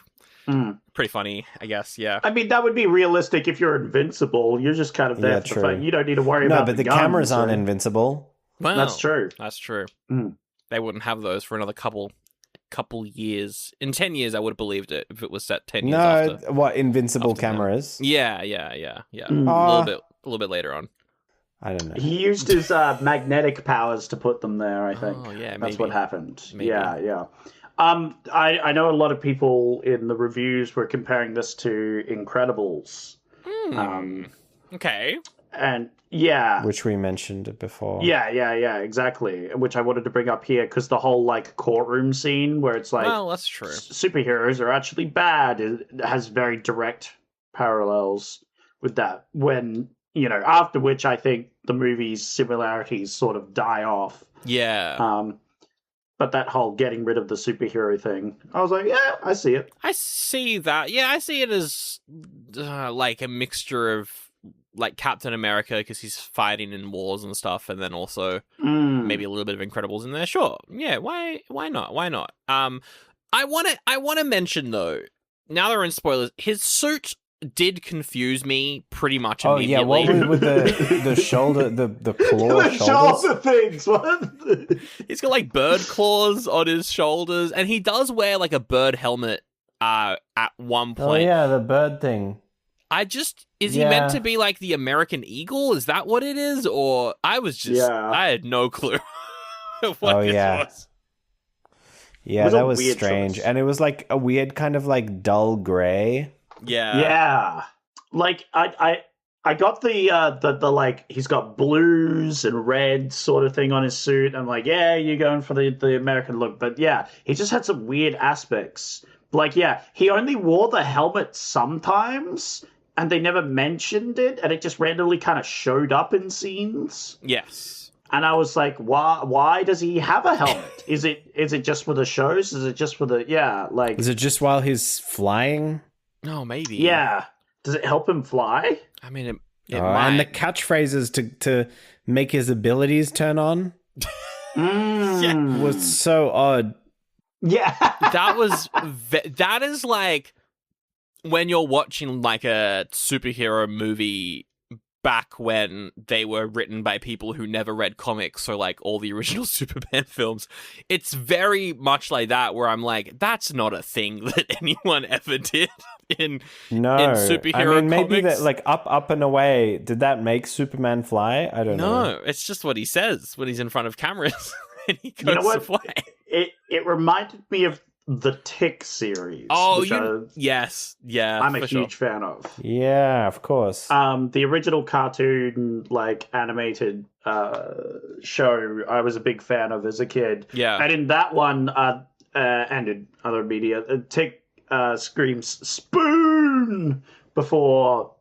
funny, I guess. Yeah, I mean that would be realistic if you're invincible. You're just kind of there for the fun. You don't need to worry about. No, but the cameras aren't invincible. Well, that's true. That's true. They wouldn't have those for another couple years. In 10 years, I would have believed it if it was set 10 years after. No, what, invincible cameras? Yeah. A little bit later on. I don't know. He used his magnetic powers to put them there, I think. Oh, yeah, that's what happened. Maybe. Yeah. I know a lot of people in the reviews were comparing this to Incredibles. Okay. And yeah, which we mentioned before. Yeah, exactly. Which I wanted to bring up here because the whole courtroom scene where it's well, that's true. Superheroes are actually bad. It has very direct parallels with that. When after which I think the movie's similarities sort of die off. Yeah. But that whole getting rid of the superhero thing, I was like, yeah, I see it. I see that. Yeah, I see it as a mixture of Captain America because he's fighting in wars and stuff, and then also maybe a little bit of Incredibles in there. Sure, yeah. Why not? I want to mention though. Now they're in spoilers. His suit did confuse me pretty much immediately. Oh yeah, what with the shoulder, the claw the shoulder things. What? He's got bird claws on his shoulders, and he does wear a bird helmet at one point. Oh yeah, the bird thing. Is he meant to be the American Eagle? Is that what it is? Or I had no clue what this was. Yeah, that was strange. Choice. And it was a weird kind of dull gray. Yeah. Like I got the like he's got blues and red sort of thing on his suit. I'm like, yeah, you're going for the American look, but yeah, he just had some weird aspects. Like, yeah, he only wore the helmet sometimes, and they never mentioned it, and it just randomly kind of showed up in scenes. Yes. And I was like, why does he have a helmet? Is it just for the shows? Is it just for the like? Is it just while he's flying? No, maybe. Yeah. Does it help him fly? I mean, it might. And the catchphrases to make his abilities turn on was so odd. Yeah. That is like when you're watching like a superhero movie back when they were written by people who never read comics or like all the original Superman films. It's very much like that where I'm like, that's not a thing that anyone ever did in superhero I mean, maybe comics. that like up and away, did that make Superman fly? I don't know. No, it's just what he says when he's in front of cameras and he goes to fly. It reminded me of the Tick series. Oh, yes. Yeah, I'm a huge fan of. Yeah, of course. The original cartoon, like, animated show, I was a big fan of as a kid. Yeah. And in that one, and in other media, Tick screams, "Spoon!" before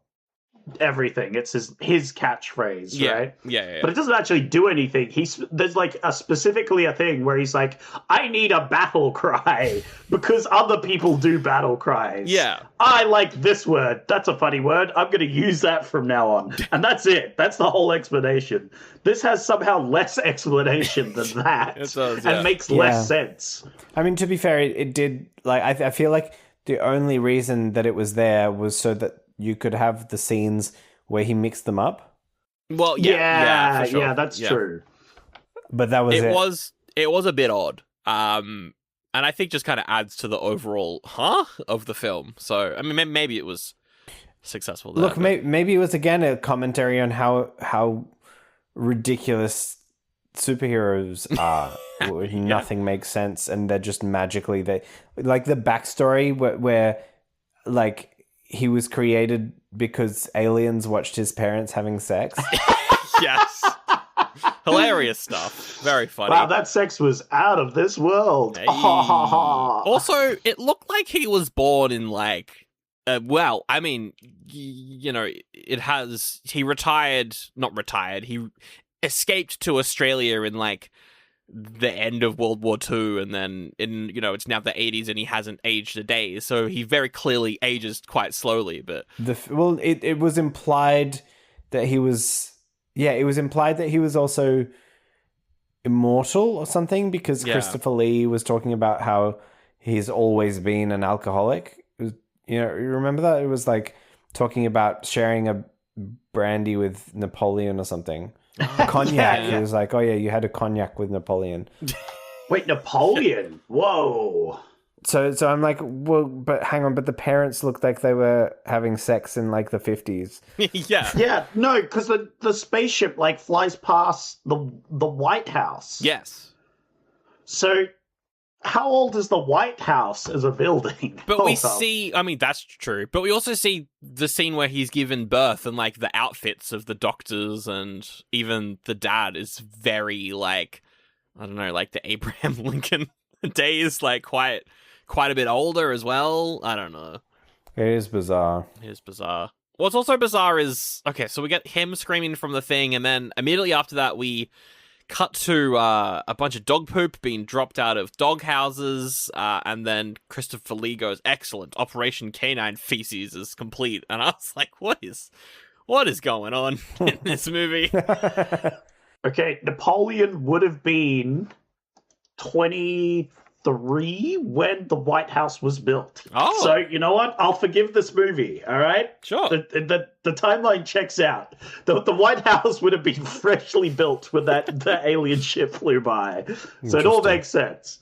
everything. It's his catchphrase, right? Yeah. But it doesn't actually do anything. There's like specifically a thing where he's like, I need a battle cry because other people do battle cries. Yeah. I like this word. That's a funny word. I'm going to use that from now on. And that's it. That's the whole explanation. This has somehow less explanation than that. It does, yeah. And makes less sense. I mean, to be fair, it did, like, I feel like the only reason that it was there was so that you could have the scenes where he mixed them up. Well, yeah, for sure. Yeah, that's true. But that was it. It was a bit odd. And I think just kind of adds to the overall of the film. So, I mean, maybe it was successful there. Look, maybe it was, again, a commentary on how ridiculous superheroes are. Nothing makes sense, and they're just magically... like, the backstory where like, he was created because aliens watched his parents having sex. Yes. Hilarious stuff. Very funny. Wow, that sex was out of this world. Hey. Also, it looked like he was born in like, well, I mean, you know, he escaped to Australia in like the end of World War II, and then it's now the 80s and he hasn't aged a day, so he very clearly ages quite slowly. But it was implied that he was also immortal or something, because Christopher Lee was talking about how he's always been an alcoholic. It was, you remember that? It was like talking about sharing a brandy with Napoleon or something. Cognac. He was like, oh yeah, you had a cognac with Napoleon. Wait, Napoleon? Whoa. So I'm like, well, but hang on, but the parents looked like they were having sex in like the 50s. Yeah. Yeah, no, because the spaceship like flies past the White House. Yes. So how old is the White House as a building? But we see, I mean, that's true. But we also see the scene where he's given birth, and like the outfits of the doctors and even the dad is very like, I don't know, like the Abraham Lincoln days, like quite a bit older as well. I don't know. It is bizarre. What's also bizarre is, okay, so we get him screaming from the thing, and then immediately after that we cut to a bunch of dog poop being dropped out of dog houses, and then Christopher Lee goes, excellent, Operation Canine Feces is complete. And I was like, what is going on in this movie? Okay, Napoleon would have been 23 when the White House was built. Oh. So, you know what? I'll forgive this movie, all right? Sure. The timeline checks out. The White House would have been freshly built when the alien ship flew by. So it all makes sense.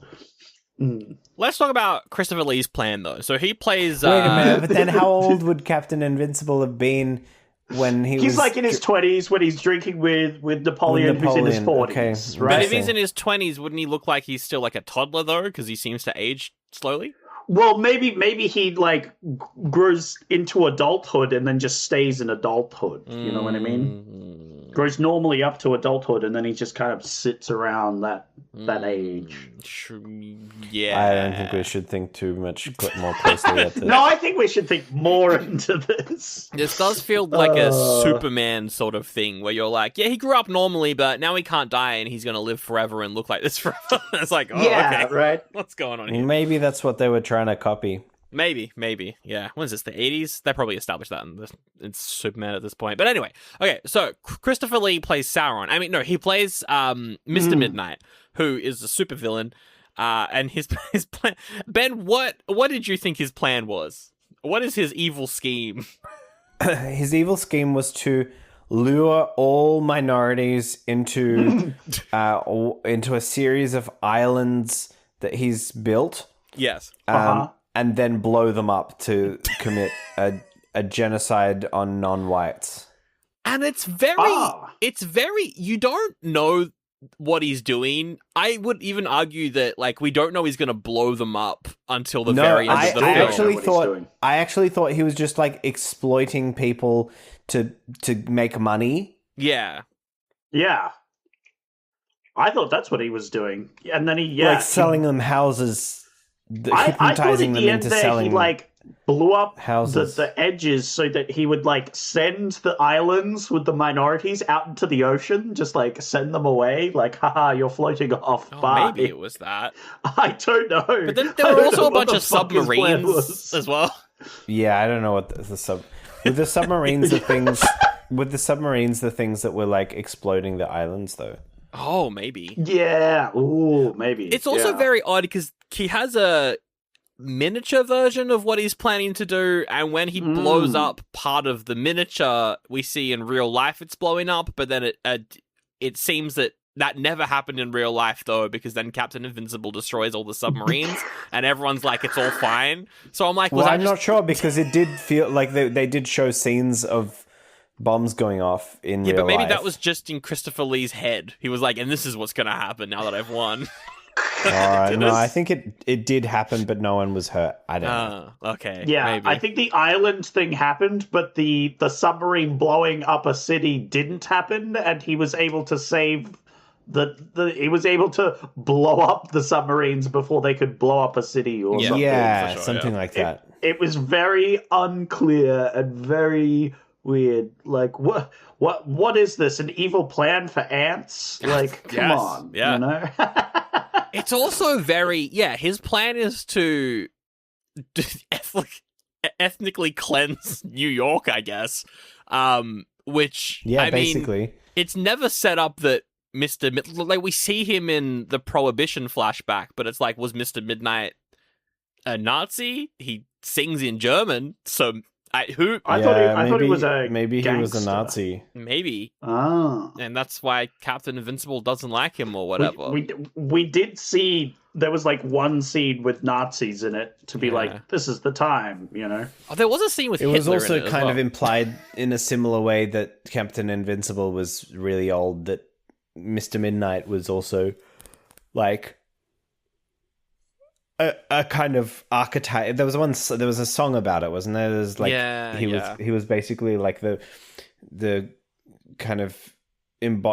Let's talk about Christopher Lee's plan, though. So he plays... Wait a minute, but then how old would Captain Invincible have been when he's like in his 20s when he's drinking with Napoleon, who's in his 40s, okay. right? But if he's in his 20s, wouldn't he look like he's still like a toddler, though? Because he seems to age slowly? Well, maybe he like grows into adulthood and then just stays in adulthood. You know what I mean? Grows normally up to adulthood and then he just kind of sits around that age. Yeah, I don't think we should think too much more closely at this. No, I think we should think more into this. This does feel like a Superman sort of thing where you're like, yeah, he grew up normally, but now he can't die and he's going to live forever and look like this forever. It's like, oh, yeah, okay. Right. What's going on here? Maybe that's what they were trying to copy. Maybe. Yeah. When is this? The 80s? They probably established that in Superman at this point. But anyway, okay, so Christopher Lee plays Sauron. I mean, no, he plays Mr. Midnight, who is a supervillain. And his plan... Ben, what did you think his plan was? What is his evil scheme? His evil scheme was to lure all minorities into a series of islands that he's built. Yes. And then blow them up to commit a genocide on non-whites. And it's very, you don't know what he's doing. I would even argue that, like, we don't know he's going to blow them up until the very end of the film. I actually thought he was just, like, exploiting people to make money. Yeah. Yeah. I thought that's what he was doing. And then selling them houses... I thought at the end there he like blew up houses. The edges so that he would like send the islands with the minorities out into the ocean, just like send them away, like haha, you're floating off. Maybe it was that. I don't know. But then there were also a bunch of submarines as well. Yeah, I don't know what with the submarines the things that were like exploding the islands though. Oh, maybe. Yeah. Ooh, maybe. It's also very odd because he has a miniature version of what he's planning to do, and when he blows up part of the miniature, we see in real life it's blowing up, but then it seems that never happened in real life, though, because then Captain Invincible destroys all the submarines, and everyone's like, it's all fine. So I'm like, I'm not sure, because it did feel like they did show scenes of bombs going off in real life. Yeah, but maybe that was just in Christopher Lee's head. He was like, and this is what's going to happen now that I've won. No, I think it did happen, but no one was hurt. I don't know. Okay. Yeah, maybe. I think the island thing happened, but the submarine blowing up a city didn't happen, and he was able to save he was able to blow up the submarines before they could blow up a city or something. Yeah, something like that. It was very unclear and very weird. Like, what is this? An evil plan for ants? Like, come on, you know? It's also very, his plan is to ethnically cleanse New York, I guess. Which, basically. Mean, it's never set up that like, we see him in the Prohibition flashback, but it's like, was Mr. Midnight a Nazi? He sings in German, so... I thought he was a maybe gangster. He was a Nazi. Maybe. Ah. And that's why Captain Invincible doesn't like him or whatever. We did see there was like one scene with Nazis in it to be like, this is the time, you know. Oh, there was a scene with Hitler. It was also in it kind of implied in a similar way that Captain Invincible was really old, that Mr. Midnight was also like a kind of archetype. There was a song about it, wasn't there? There's like he was basically like the kind of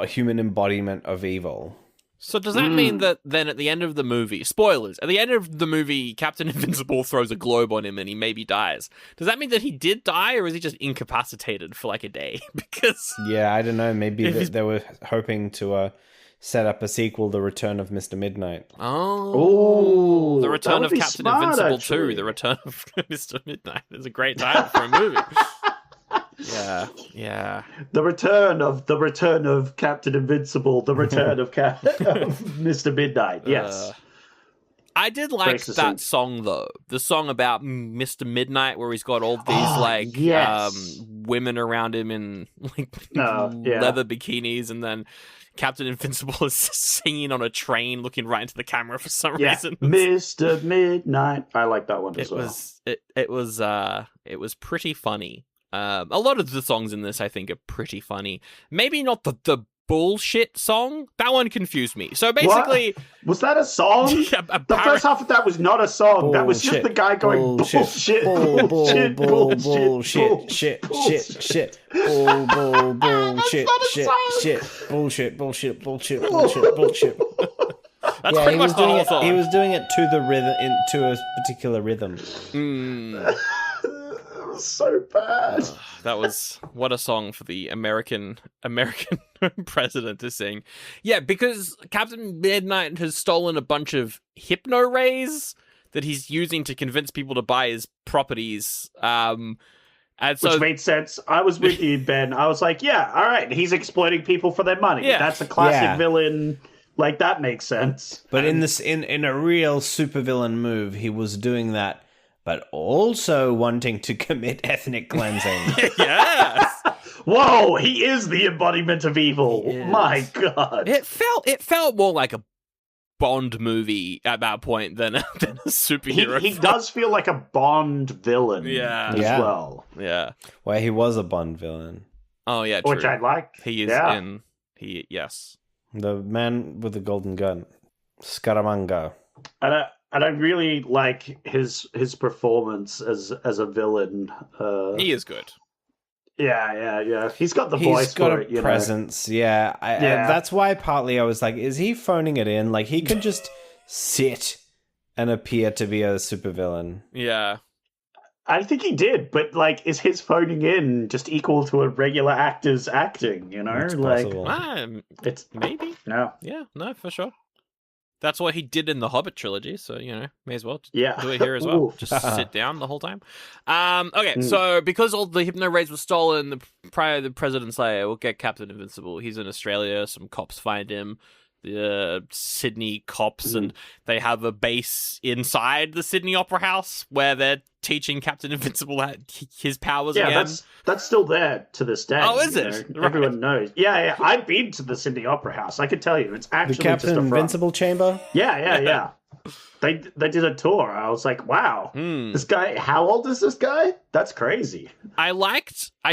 human embodiment of evil. So does that mean that then at the end of the movie, spoilers, at the end of the movie, Captain Invincible throws a globe on him and he maybe dies? Does that mean that he did die, or is he just incapacitated for like a day? Because I don't know. Maybe they were hoping to set up a sequel, The Return of Mr. Midnight. Oh, The Return of Captain Invincible actually. 2, The Return of Mr. Midnight. It's a great title for a movie. Yeah. The return of Captain Invincible, the return of Mr. Midnight. Yes. I did like that song though. The song about Mr. Midnight, where he's got all these women around him in like leather bikinis, and then Captain Invincible is singing on a train, looking right into the camera for some reason. Mr. Midnight. I like that one as well. It was pretty funny. A lot of the songs in this, I think, are pretty funny. Maybe not the bullshit song. That one confused me. So basically... What? Was that a song? The first half of that was not a song. That was just the guy going bullshit, shit, bullshit, bullshit, shit, shit, bullshit, shit, bullshit, bullshit. That's pretty much the whole song. He was doing it to the rhythm, to a particular rhythm. It was so bad. That was what a song for the American president to sing. Yeah, because Captain Midnight has stolen a bunch of hypno rays that he's using to convince people to buy his properties. And so, which made sense. I was with you, Ben. I was like, yeah, all right. He's exploiting people for their money. Yeah. That's a classic villain. Like, that makes sense. But in a real supervillain move, he was doing that, but also wanting to commit ethnic cleansing. Yes. Whoa, he is the embodiment of evil. My God. It felt more like a Bond movie at that point than a superhero. He does feel like a Bond villain as well. Yeah. Well, he was a Bond villain. Oh, yeah, true. Which I like. He is yes. The man with the golden gun. Scaramanga. And I really like his performance as a villain. He is good. Yeah. He's got the voice. He's got for a it, presence. Yeah. That's why partly I was like, is he phoning it in? Like, he could just sit and appear to be a supervillain. Yeah. I think he did, but like, is his phoning in just equal to a regular actor's acting? You know, It's like possible. it's maybe. No. Yeah, no, for sure. That's what he did in the Hobbit trilogy, so, may as well do it here as well. Ooh. Just sit down the whole time. Okay, so because all the hypno rays were stolen, the president's like, we'll get Captain Invincible. He's in Australia. Some cops find him. The Sydney cops, and they have a base inside the Sydney Opera House where they're teaching Captain Invincible his powers again. That's still there to this day. Oh, is it? Right. Everyone knows. Yeah. I've been to the Sydney Opera House. I can tell you, it's actually the Captain just a Invincible chamber. Yeah. They did a tour. I was like, wow, this guy. How old is this guy? That's crazy. I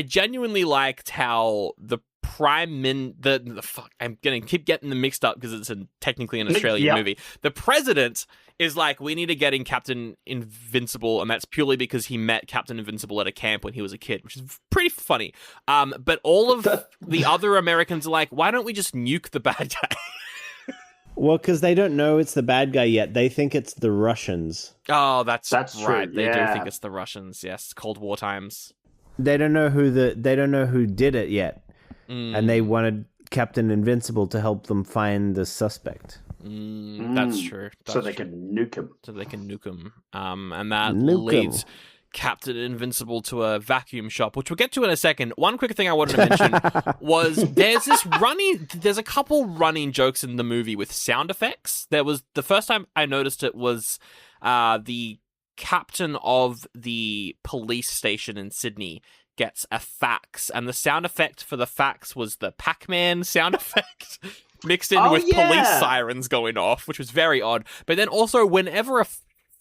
genuinely liked how the I'm gonna keep getting them mixed up because it's technically an Australian movie. The president is like, we need to get in Captain Invincible, and that's purely because he met Captain Invincible at a camp when he was a kid, which is pretty funny. But all of the other Americans are like, why don't we just nuke the bad guy? Well, because they don't know it's the bad guy yet. They think it's the Russians. Oh, that's right. True. They do think it's the Russians. Yes, Cold War times. They don't know who did it yet. And they wanted Captain Invincible to help them find the suspect. That's true. So they can nuke him. And that leads Captain Invincible to a vacuum shop, which we'll get to in a second. One quick thing I wanted to mention was there's a couple running jokes in the movie with sound effects. There was, the first time I noticed it was the captain of the police station in Sydney gets a fax, and the sound effect for the fax was the Pac-Man sound effect mixed in with police sirens going off, which was very odd. But then also, whenever a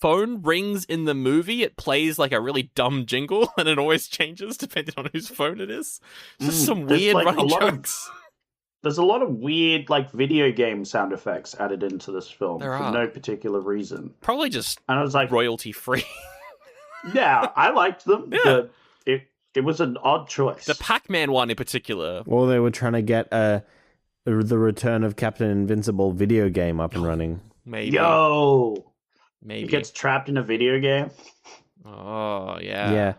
phone rings in the movie, it plays like a really dumb jingle, and it always changes depending on whose phone it is. Just some weird running jokes. There's a lot of weird, like, video game sound effects added into this film for no particular reason. Probably just and I was like, royalty free. Yeah, I liked them, but it was an odd choice. The Pac-Man one in particular. Well, they were trying to get the Return of Captain Invincible video game up and running. Maybe. He gets trapped in a video game. Oh, yeah. Yeah.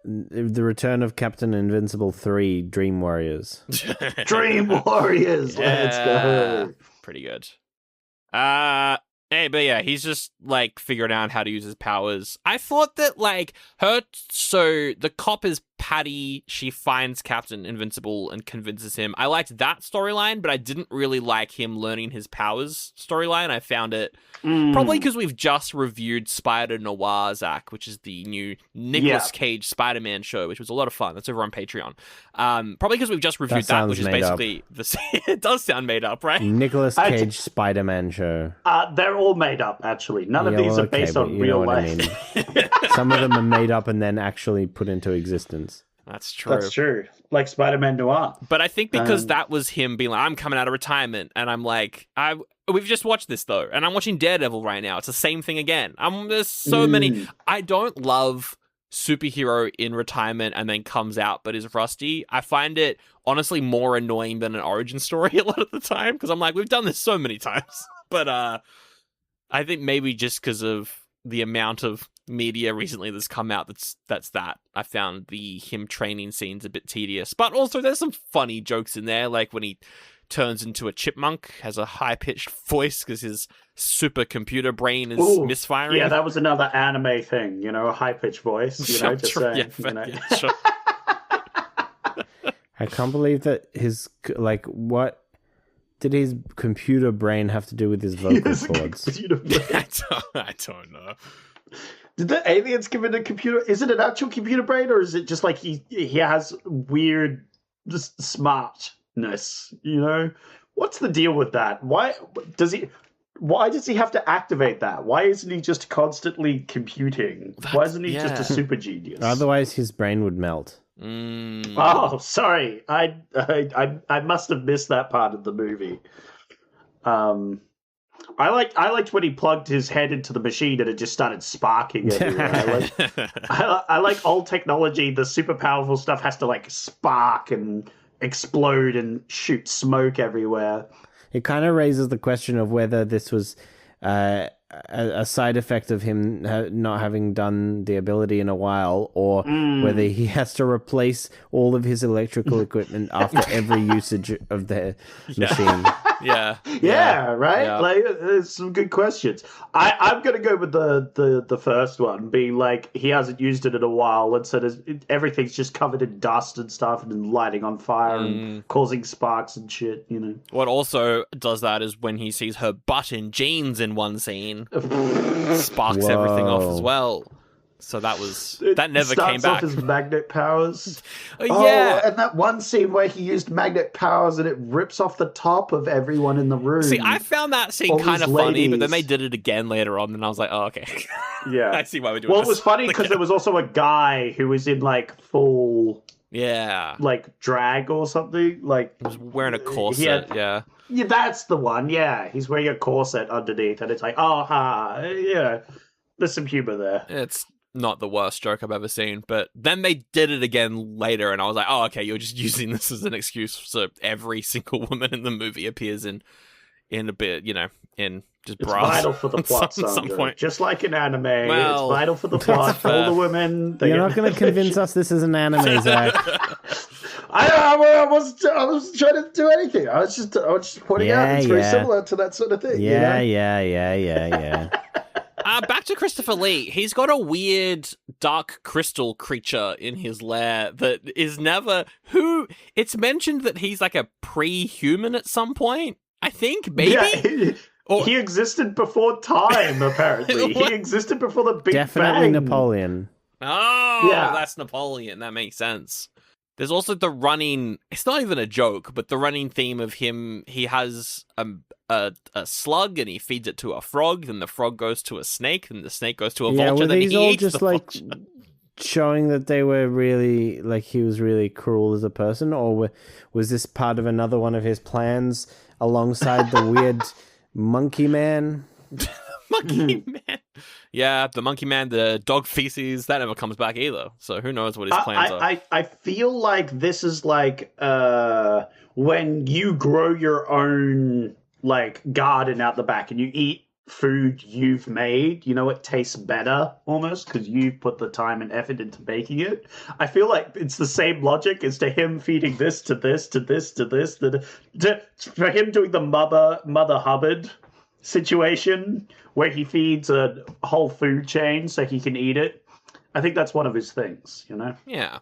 The Return of Captain Invincible 3 Dream Warriors. Dream Warriors! Let's go! Pretty good. Hey, but yeah, he's just, like, figuring out how to use his powers. I thought that, like, so the cop is Patty. She finds Captain Invincible and convinces him. I liked that storyline, but I didn't really like him learning his powers storyline. I found it probably because we've just reviewed Spider Noir, Zach, which is the new Nicolas Cage Spider-Man show, which was a lot of fun. That's over on Patreon. Probably because we've just reviewed that, which is basically it does sound made up, right? Nicolas Cage Spider-Man show. They're all made up, actually. None of these are based on real life. I mean. Some of them are made up and then actually put into existence. That's true. That's true. Like Spider-Man Noir. But I think because that was him being like, I'm coming out of retirement, and I'm like, we've just watched this though, and I'm watching Daredevil right now. It's the same thing again. There's so many. I don't love superhero in retirement and then comes out but is rusty. I find it honestly more annoying than an origin story a lot of the time, because I'm like, we've done this so many times. But I think maybe just because of the amount of media recently that's come out that's that I found him training scenes a bit tedious. But also there's some funny jokes in there, like when he turns into a chipmunk, has a high-pitched voice because his supercomputer brain is misfiring. Yeah, that was another anime thing, a high-pitched voice, just saying. Sure. I can't believe that what did his computer brain have to do with his vocal cords? I don't know. Did the aliens give it a computer? Is it an actual computer brain, or is it just like he has weird just smartness? What's the deal with that? Why does he have to activate that? Why isn't he just constantly computing? Why isn't he just a super genius? Otherwise, his brain would melt. Oh, sorry. I must have missed that part of the movie. I liked when he plugged his head into the machine and it just started sparking everywhere. I like old technology. The super powerful stuff has to spark and explode and shoot smoke everywhere. It kind of raises the question of whether this was a side effect of him not having done the ability in a while, or whether he has to replace all of his electrical equipment after every usage of the machine. Yeah, right? Yeah. There's some good questions. I'm going to go with the first one, being he hasn't used it in a while, and so everything's just covered in dust and stuff and lighting on fire and causing sparks and shit, What also does that is when he sees her butt in jeans in one scene, sparks everything off as well. So that never came back. Starts off his magnet powers. Yeah. And that one scene where he used magnet powers and it rips off the top of everyone in the room. See, I found that scene kind of funny, but then they did it again later on, and I was like, oh, okay. Yeah. I see why we're doing this. Well, it was funny because there was also a guy who was in full... Yeah. Drag or something. He was wearing a corset, yeah. Yeah, that's the one, yeah. He's wearing a corset underneath, and it's there's some humor there. It's not the worst joke I've ever seen, but then they did it again later, and I was like, oh, okay, you're just using this as an excuse so every single woman in the movie appears in a bit, in just bras. It's vital for the plot, Sandro. Some point. Just like an anime, it's vital for the plot. For all the women. You're not going to convince us this is an anime, Zach. I was trying to do anything. I was just pointing out it's very similar to that sort of thing. Yeah. Back to Christopher Lee. He's got a weird dark crystal creature in his lair that is never... It's mentioned that he's a pre-human at some point, I think, maybe? Yeah, he existed before time, apparently. He existed before the Big Definitely Bang. Napoleon. Oh, that's Napoleon. That makes sense. There's also the running... It's not even a joke, but the running theme of him, he has a slug and he feeds it to a frog, then the frog goes to a snake, then the snake goes to a vulture, then he eats the vulture. Showing that they were really, he was really cruel as a person, or was this part of another one of his plans alongside the weird monkey man? Monkey man. Yeah, the monkey man, the dog feces, that never comes back either. So who knows what his plans are. I feel like this is when you grow your own garden out the back and you eat food you've made, it tastes better almost because you've put the time and effort into making it. I feel like it's the same logic as to him feeding this to this to this to this for him doing the Mother Hubbard situation where he feeds a whole food chain so he can eat it. I think that's one of his things, Yeah.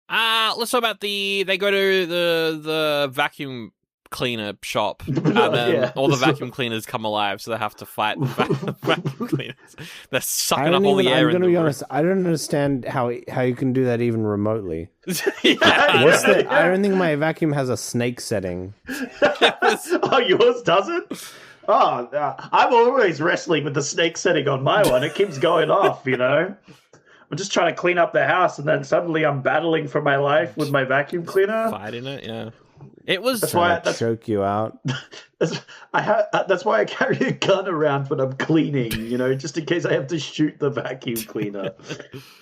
Let's talk about they go to the vacuum cleaner shop, and then all the vacuum cleaners come alive, so they have to fight the vacuum cleaners. They're sucking up all the air. I'm going to be honest, I don't understand how you can do that even remotely. I don't think my vacuum has a snake setting. Oh, yours doesn't? Oh, I'm always wrestling with the snake setting on my one. It keeps going off, I'm just trying to clean up the house, and then suddenly I'm battling for my life with my vacuum cleaner. Fighting it, yeah. It was That's why I choke you out. That's why I carry a gun around when I'm cleaning, just in case I have to shoot the vacuum cleaner.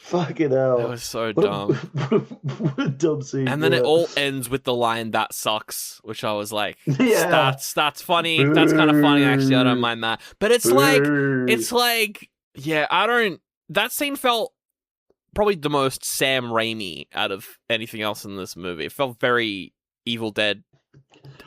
Fucking hell. That was so dumb. What a dumb scene. And then it all ends with the line, "That sucks," which I was like, Yeah. that's funny. That's kind of funny, actually. I don't mind that. But it's like, yeah, that scene felt probably the most Sam Raimi out of anything else in this movie. It felt very Evil Dead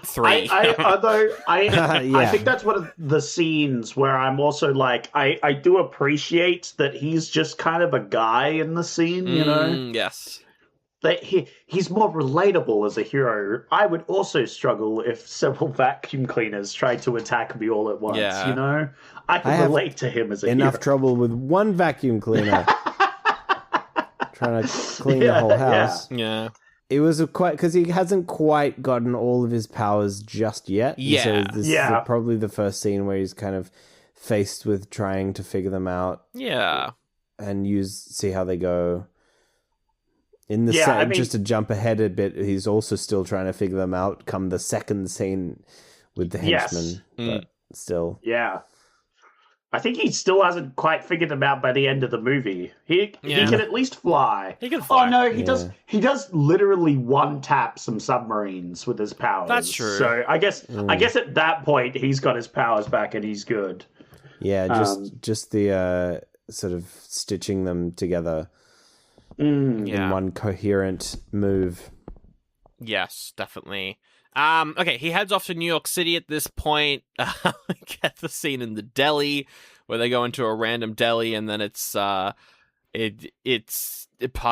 3. I think that's one of the scenes where I'm also like, I do appreciate that he's just kind of a guy in the scene, Yes. That he's more relatable as a hero. I would also struggle if several vacuum cleaners tried to attack me all at once, I can relate to him as a hero. Enough trouble with one vacuum cleaner. Trying to clean the whole house. Yeah. It was because he hasn't quite gotten all of his powers just yet. Yeah. So this is probably the first scene where he's kind of faced with trying to figure them out. Yeah. And see how they go. Just to jump ahead a bit, he's also still trying to figure them out come the second scene with the henchman. But still. Yeah. I think he still hasn't quite figured them out by the end of the movie. He can at least fly. He can fly. Oh no, he does. He does literally one tap some submarines with his powers. That's true. So I guess at that point he's got his powers back and he's good. Yeah, just the sort of stitching them together in one coherent move. Yes, definitely. Okay, he heads off to New York City at this point. We get the scene in the deli where they go into a random deli, and then it's part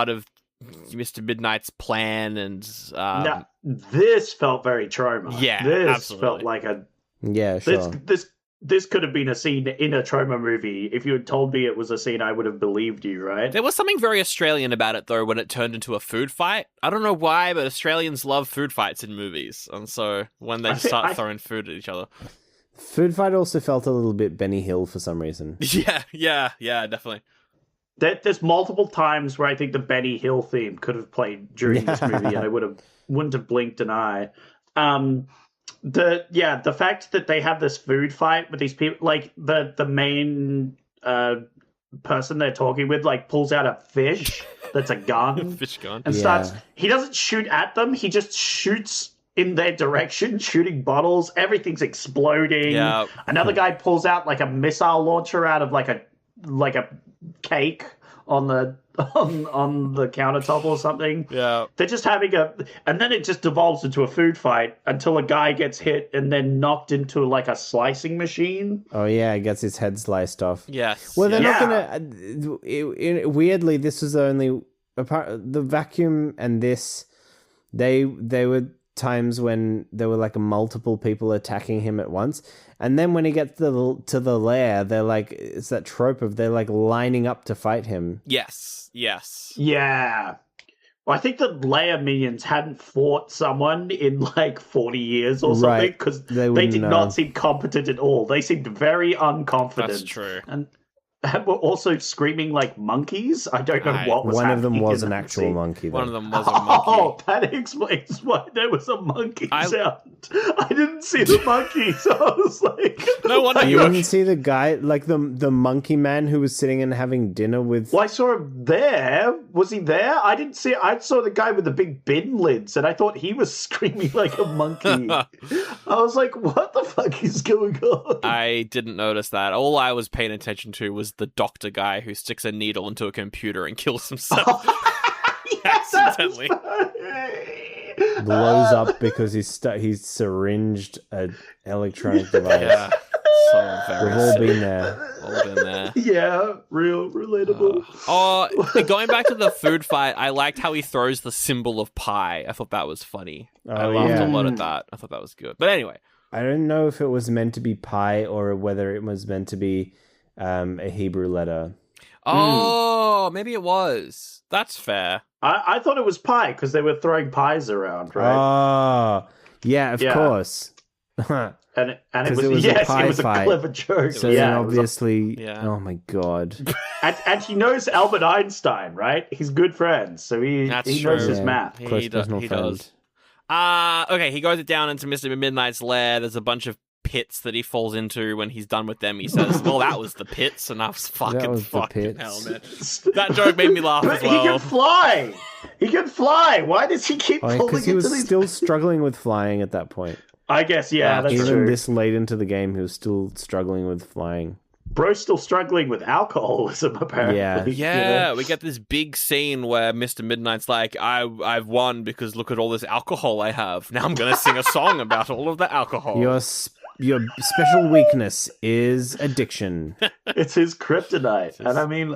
of Mr. Midnight's plan. And now, this felt very Troma. Yeah, this absolutely. felt like a sure. This could have been a scene in a Troma movie. If you had told me it was a scene, I would have believed you, right? There was something very Australian about it, though, when it turned into a food fight. I don't know why, but Australians love food fights in movies. And so when they start throwing food at each other. Food fight also felt a little bit Benny Hill for some reason. Yeah, definitely. There's multiple times where I think the Benny Hill theme could have played during this movie, and I wouldn't have blinked an eye. The fact that they have this food fight with these people, like the main person they're talking with, like pulls out a fish that's a gun, fish gun, and starts. He doesn't shoot at them; he just shoots in their direction, shooting bottles. Everything's exploding. Yeah. Another guy pulls out like a missile launcher out of like a cake on the countertop or something. Yeah. They're just having and then it just devolves into a food fight until a guy gets hit and then knocked into like a slicing machine. Oh yeah, he gets his head sliced off. Yes. Well, they're not gonna. Weirdly, this was only the vacuum and this. They were times when there were like multiple people attacking him at once, and then when he gets to the lair, they're like, it's that trope of they're like lining up to fight him. Yes. Yeah. Well, I think the lair minions hadn't fought someone in like 40 years or something, because they did not seem competent at all. They seemed very unconfident. That's true. And were also screaming like monkeys. I don't know what was happening. One of them was an actual monkey. One of them was a monkey. Oh, that explains why there was a monkey sound. I didn't see the monkey, so I was like... No wonder you didn't see the guy, like the monkey man who was sitting and having dinner with... Well, I saw him there. Was he there? I didn't see... I saw the guy with the big bin lids, and I thought he was screaming like a monkey. I was like, what the fuck is going on? I didn't notice that. All I was paying attention to was the doctor guy who sticks a needle into a computer and kills himself. Accidentally. Blows up because he's syringed an electronic device. Yeah. So embarrassing. We've all been there. All been there. Yeah, real relatable. Going back to the food fight, I liked how he throws the symbol of pi. I thought that was funny. I laughed a lot at that. I thought that was good. But anyway. I don't know if it was meant to be pi or whether it was meant to be a Hebrew letter. Oh, maybe it was. That's fair. I thought it was pie because they were throwing pies around, right? Oh, yeah, of course. And it was, it was yes, a pie it was fight. a clever joke. So yeah, then obviously, Yeah. oh my god. and he knows Albert Einstein, right? He's good friends, so he knows his math. Close personal friend. does. Okay, he goes down into Mr. Midnight's lair. There's a bunch of pits that he falls into. When he's done with them, he says, "Well, that was the pits," and I was fucking hell, man. That joke made me laugh as well. He can fly. He can fly. Why does he keep falling because he into was these? still struggling with flying at that point. I guess, yeah, that's Even true. this late into the game, he was still struggling with flying. Bro's still struggling with alcoholism, apparently. Yeah. Yeah, we get this big scene where Mr. Midnight's like, I've won because look at all this alcohol I have. Now I'm going to sing a song about all of the alcohol. Your special weakness is addiction. It's his kryptonite. And I mean,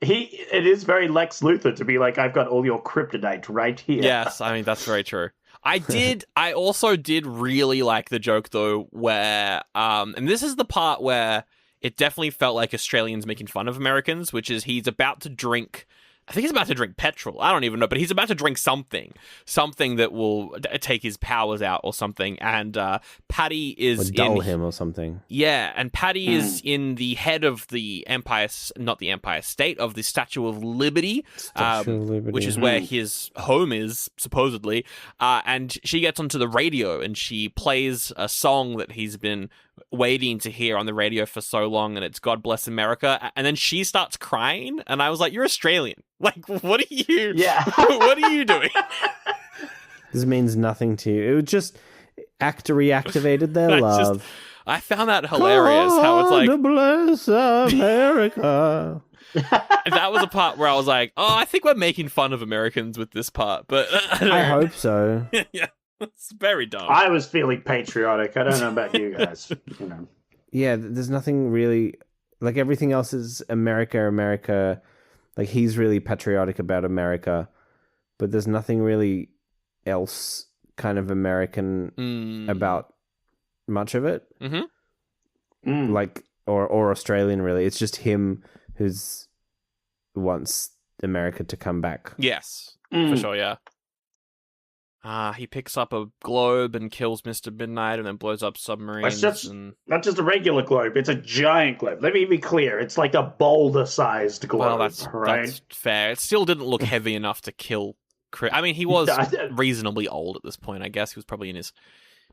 it is very Lex Luthor to be like, I've got all your kryptonite right here. Yes, I mean, that's very true. I also did really like the joke, though, where, and this is the part where it definitely felt like Australians making fun of Americans, which is he's about to drink, I think he's about to drink petrol. I don't even know, but he's about to drink something that will take his powers out or something. And Patty is or dull him or something. Yeah, and Patty is in the head of the Empire, not the Empire State, of the Statue of Liberty, which is where his home is, supposedly. And she gets onto the radio and she plays a song that he's been waiting to hear on the radio for so long, and it's God Bless America. And then she starts crying, and I was like, you're Australian. Like, what are you? Yeah. What are you doing? This means nothing to you. It was just reactivated their love. I found that hilarious. How it's like, God bless America. that was a part where I was like, oh, I think we're making fun of Americans with this part, but I hope so. Yeah, it's very dumb. I was feeling patriotic. I don't know about you guys. Yeah, there's nothing really, like, everything else is America. Like, he's really patriotic about America, but there's nothing really else kind of American about much of it. Mm-hmm. Like, or Australian, really. It's just him who's wants America to come back. Yes, for sure, yeah. He picks up a globe and kills Mr. Midnight and then blows up submarines. Not just a regular globe, it's a giant globe. Let me be clear, it's like a boulder-sized globe. Well, that's fair. It still didn't look heavy enough to kill Chris. I mean, he was reasonably old at this point, I guess. He was probably in his,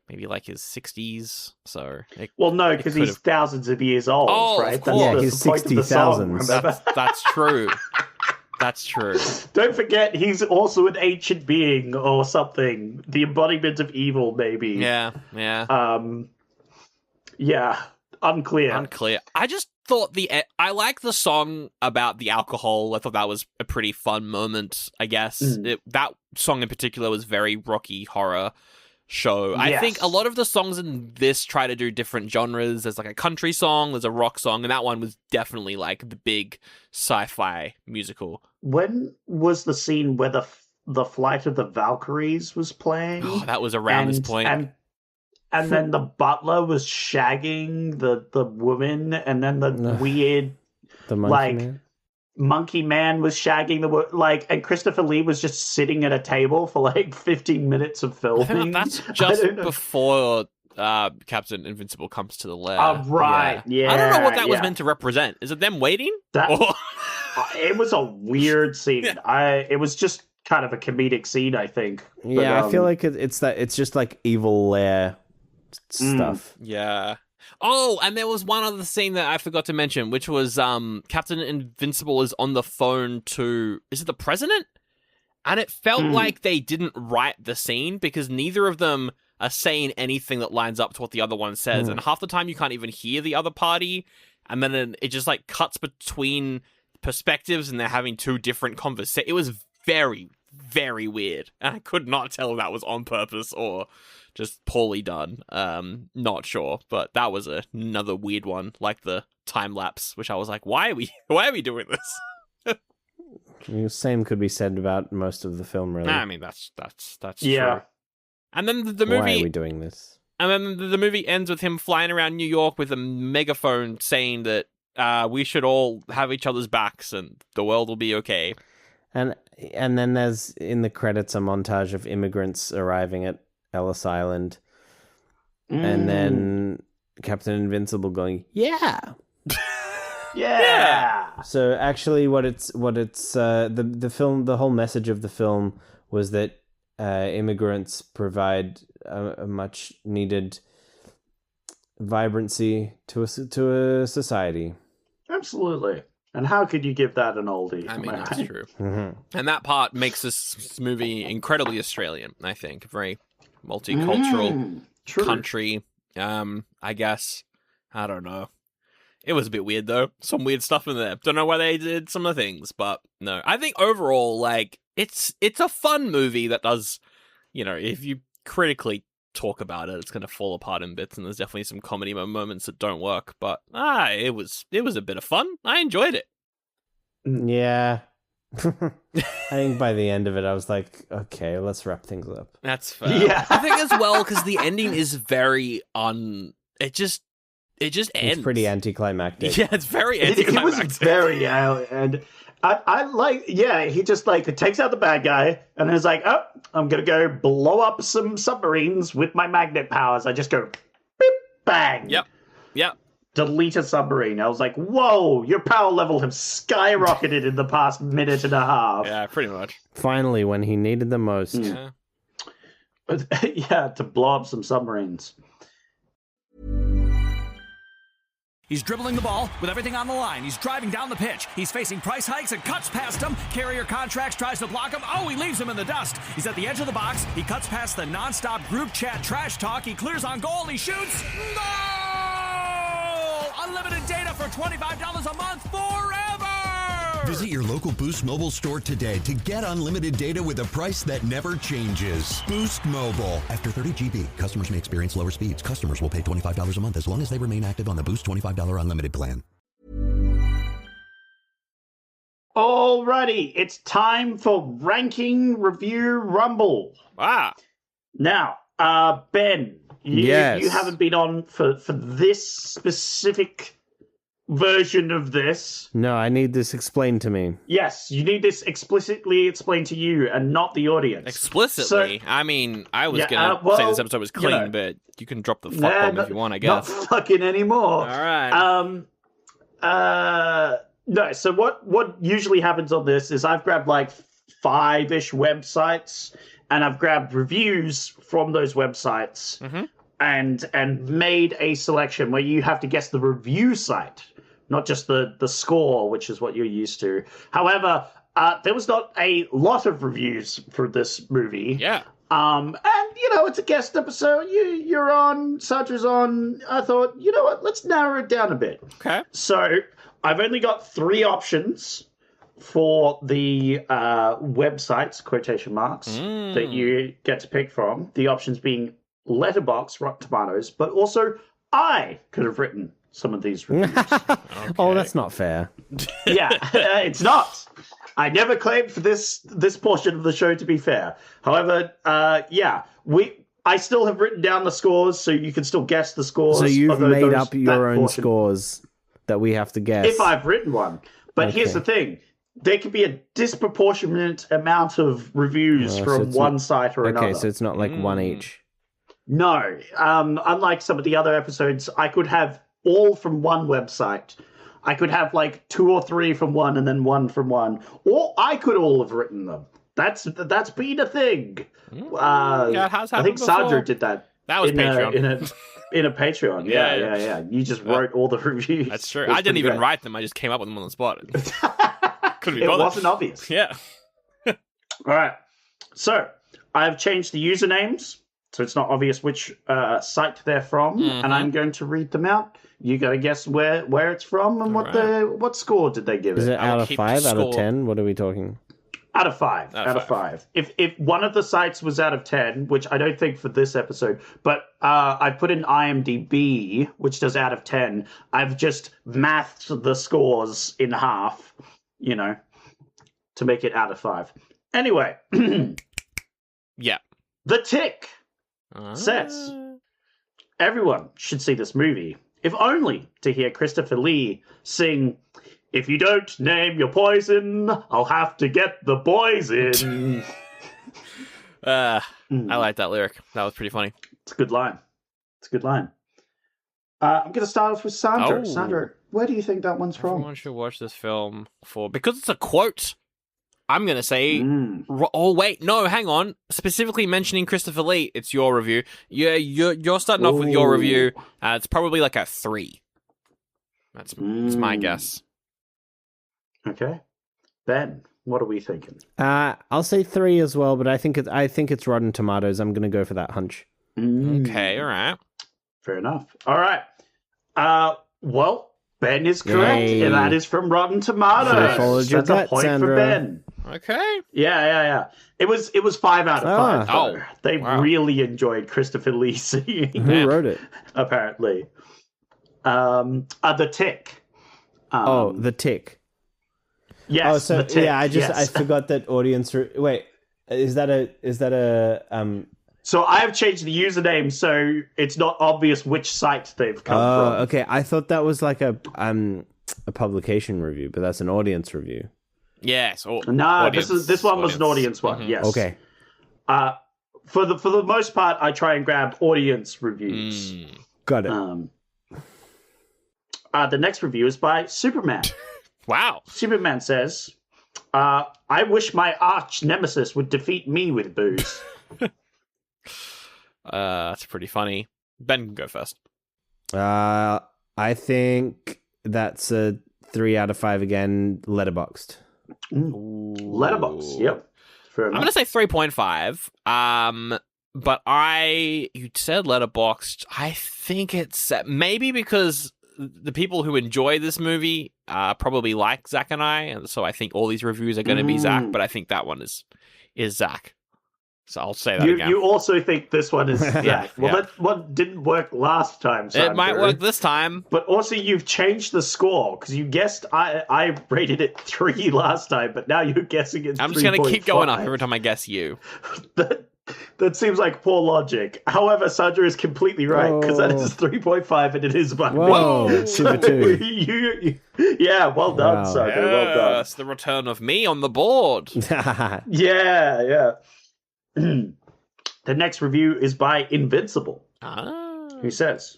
maybe like his 60s, so... Well, no, because he's thousands of years old, right? Of course. He's 60,000. That's true. That's true. Don't forget, he's also an ancient being or something. The embodiment of evil, maybe. Yeah. Yeah, unclear. I just thought I like the song about the alcohol. I thought that was a pretty fun moment, I guess. That song in particular was very Rocky Horror Show. Yes. I think a lot of the songs in this try to do different genres. There's like a country song, there's a rock song, and that one was definitely like the big sci-fi musical. When was the scene where the Flight of the Valkyries was playing? Oh, that was around this point. And then the butler was shagging the woman, and then the weird The monkey man? monkey man was shagging and Christopher Lee was just sitting at a table for like 15 minutes of filming. That's just before Captain Invincible comes to the lair. Right, yeah. I don't know what that was meant to represent. Is it them waiting? It was a weird scene. It was just kind of a comedic scene, I think. Yeah, but, I feel like it's just like evil lair stuff. Yeah. Oh, and there was one other scene that I forgot to mention, which was Captain Invincible is on the phone to, is it the president? And it felt like they didn't write the scene because neither of them are saying anything that lines up to what the other one says. And half the time you can't even hear the other party. And then it just like cuts between perspectives and they're having two different conversations. It was very, very weird. And I could not tell if that was on purpose or just poorly done. Not sure, but that was another weird one, like the time lapse, which I was like, why are we doing this? The same could be said about most of the film, really. I mean, that's yeah. true. And then the movie. Why are we doing this? And then the movie ends with him flying around New York with a megaphone saying that we should all have each other's backs and the world will be okay. And then there's in the credits a montage of immigrants arriving at Ellis Island. and then Captain Invincible going, yeah. Yeah. So actually, the whole message of the film was that immigrants provide a much needed vibrancy to a society. Absolutely. And how could you give that an oldie? I mean, that's true. Mm-hmm. And that part makes this movie incredibly Australian, I think. Very multicultural country, I guess. I don't know. It was a bit weird, though. Some weird stuff in there. Don't know why they did some of the things, but no. I think overall, like, it's a fun movie that does, if you critically talk about it, it's going to fall apart in bits, and there's definitely some comedy moments that don't work, but it was a bit of fun. I enjoyed it. Yeah. I think by the end of it, I was like, okay, let's wrap things up. That's fair. Yeah. I think as well, because the ending is very it just ends. It's pretty anticlimactic. Yeah, it's very anticlimactic. It was very, and I like, he just like takes out the bad guy and is like, oh, I'm gonna go blow up some submarines with my magnet powers. I just go, beep, bang. Yep. Delete a submarine. I was like, whoa, your power level has skyrocketed in the past minute and a half. Yeah, pretty much. Finally, when he needed the most. Yeah. Yeah, to blow up some submarines. He's dribbling the ball with everything on the line. He's driving down the pitch. He's facing price hikes and cuts past him. Carrier contracts, tries to block him. Oh, he leaves him in the dust. He's at the edge of the box. He cuts past the nonstop group chat trash talk. He clears on goal. He shoots. Goal! Unlimited data for $25 a month forever! Visit your local Boost Mobile store today to get unlimited data with a price that never changes. Boost Mobile. After 30 GB, customers may experience lower speeds. Customers will pay $25 a month as long as they remain active on the Boost $25 unlimited plan. Alrighty, it's time for Ranking Review Rumble. Now, Ben, you haven't been on for this specific version of this. No, I need this explained to me. Yes, you need this explicitly explained to you and not the audience. Explicitly? So, I mean, I was going to say this episode was clean, but you can drop the fuck bomb if you want, I guess. Not fucking anymore. All right. No, so what usually happens on this is I've grabbed like 5-ish websites and I've grabbed reviews from those websites and made a selection where you have to guess the review site, not just the score, which is what you're used to. However, there was not a lot of reviews for this movie. Yeah. And, it's a guest episode. You're on, Sandra's on. I thought, you know what, let's narrow it down a bit. Okay. So I've only got 3 options for the websites, quotation marks, that you get to pick from. The options being Letterboxd, Rotten Tomatoes, but also I could have written some of these reviews. Okay. Oh, that's not fair. Yeah, it's not. I never claimed for this portion of the show to be fair. However, I still have written down the scores, so you can still guess the scores. So you've made up your own scores that we have to guess. If I've written one. But here's the thing. There could be a disproportionate amount of reviews from one site or another. Okay, so it's not like one each. No. Unlike some of the other episodes, I could have all from one website. I could have like 2 or 3 from one and then 1 from one. Or I could all have written them. That's been a thing. I think Sandro did that. That was Patreon. In a Patreon. Yeah. You just wrote all the reviews. That's true. I didn't even write them. I just came up with them on the spot. Couldn't be bothered. It wasn't obvious. Yeah. All right. So I've changed the usernames, so it's not obvious which site they're from, and I'm going to read them out. You got to guess where it's from and what score did they give it? Is it out of 5, out of 10? What are we talking? Out of 5. Out of 5. If one of the sites was out of 10, which I don't think for this episode, but I put in IMDb, which does out of 10. I've just mathed the scores in half, to make it out of 5. Anyway. Yeah. The Tick says, everyone should see this movie, if only to hear Christopher Lee sing, "If you don't name your poison, I'll have to get the boys in." I like that lyric. That was pretty funny. It's a good line. It's a good line. I'm going to start off with Sandro. Oh. Sandro, where do you think that one's from? Everyone should watch this film because it's a quote. I'm going to say, oh, wait, no, hang on. Specifically mentioning Christopher Lee, it's your review. Yeah, you're starting off with your review. It's probably like a 3. That's my guess. Okay. Ben, what are we thinking? I'll say 3 as well, but I think it's Rotten Tomatoes. I'm going to go for that hunch. Okay, all right. Fair enough. All right. Well, Ben is correct, and that is from Rotten Tomatoes. Followed your That's a gut, point Sandro. for Ben. Okay. Yeah. It was 5 out of 5. Oh, they wow. really enjoyed Christopher Lee singing. Who wrote it? Apparently, The Tick. The Tick. Yes. The Tick. Yeah, I forgot that audience. Wait, is that a So I have changed the username so it's not obvious which site they've come from. Okay. I thought that was like a publication review, but that's an audience review. Yes. No, this one was an audience one. Mm-hmm. Yes. Okay. For the most part, I try and grab audience reviews. Got it. The next review is by Superman. Wow. Superman says, "I wish my arch nemesis would defeat me with booze." That's pretty funny. Ben can go first. I think that's a 3 out of 5 again. Letterboxed. Letterbox. Yep. Fair enough. I'm gonna say 3.5. But you said Letterboxd. I think it's maybe because the people who enjoy this movie probably like Zach and I, and so I think all these reviews are going to be Zach. But I think that one is Zach. So I'll say that again. You also think this one is Zach. Yeah. That one didn't work last time, Sandro. It might work this time. But also you've changed the score, because you guessed I rated it 3 last time, but now you're guessing it's 3.5. I'm just going to keep going up every time I guess you. That seems like poor logic. However, Sandro is completely right, because that is 3.5 and it is by Whoa, Super 2. Yeah, well done, Sandro. Well done. Yes, the return of me on the board. Yeah. The next review is by Invincible, who says,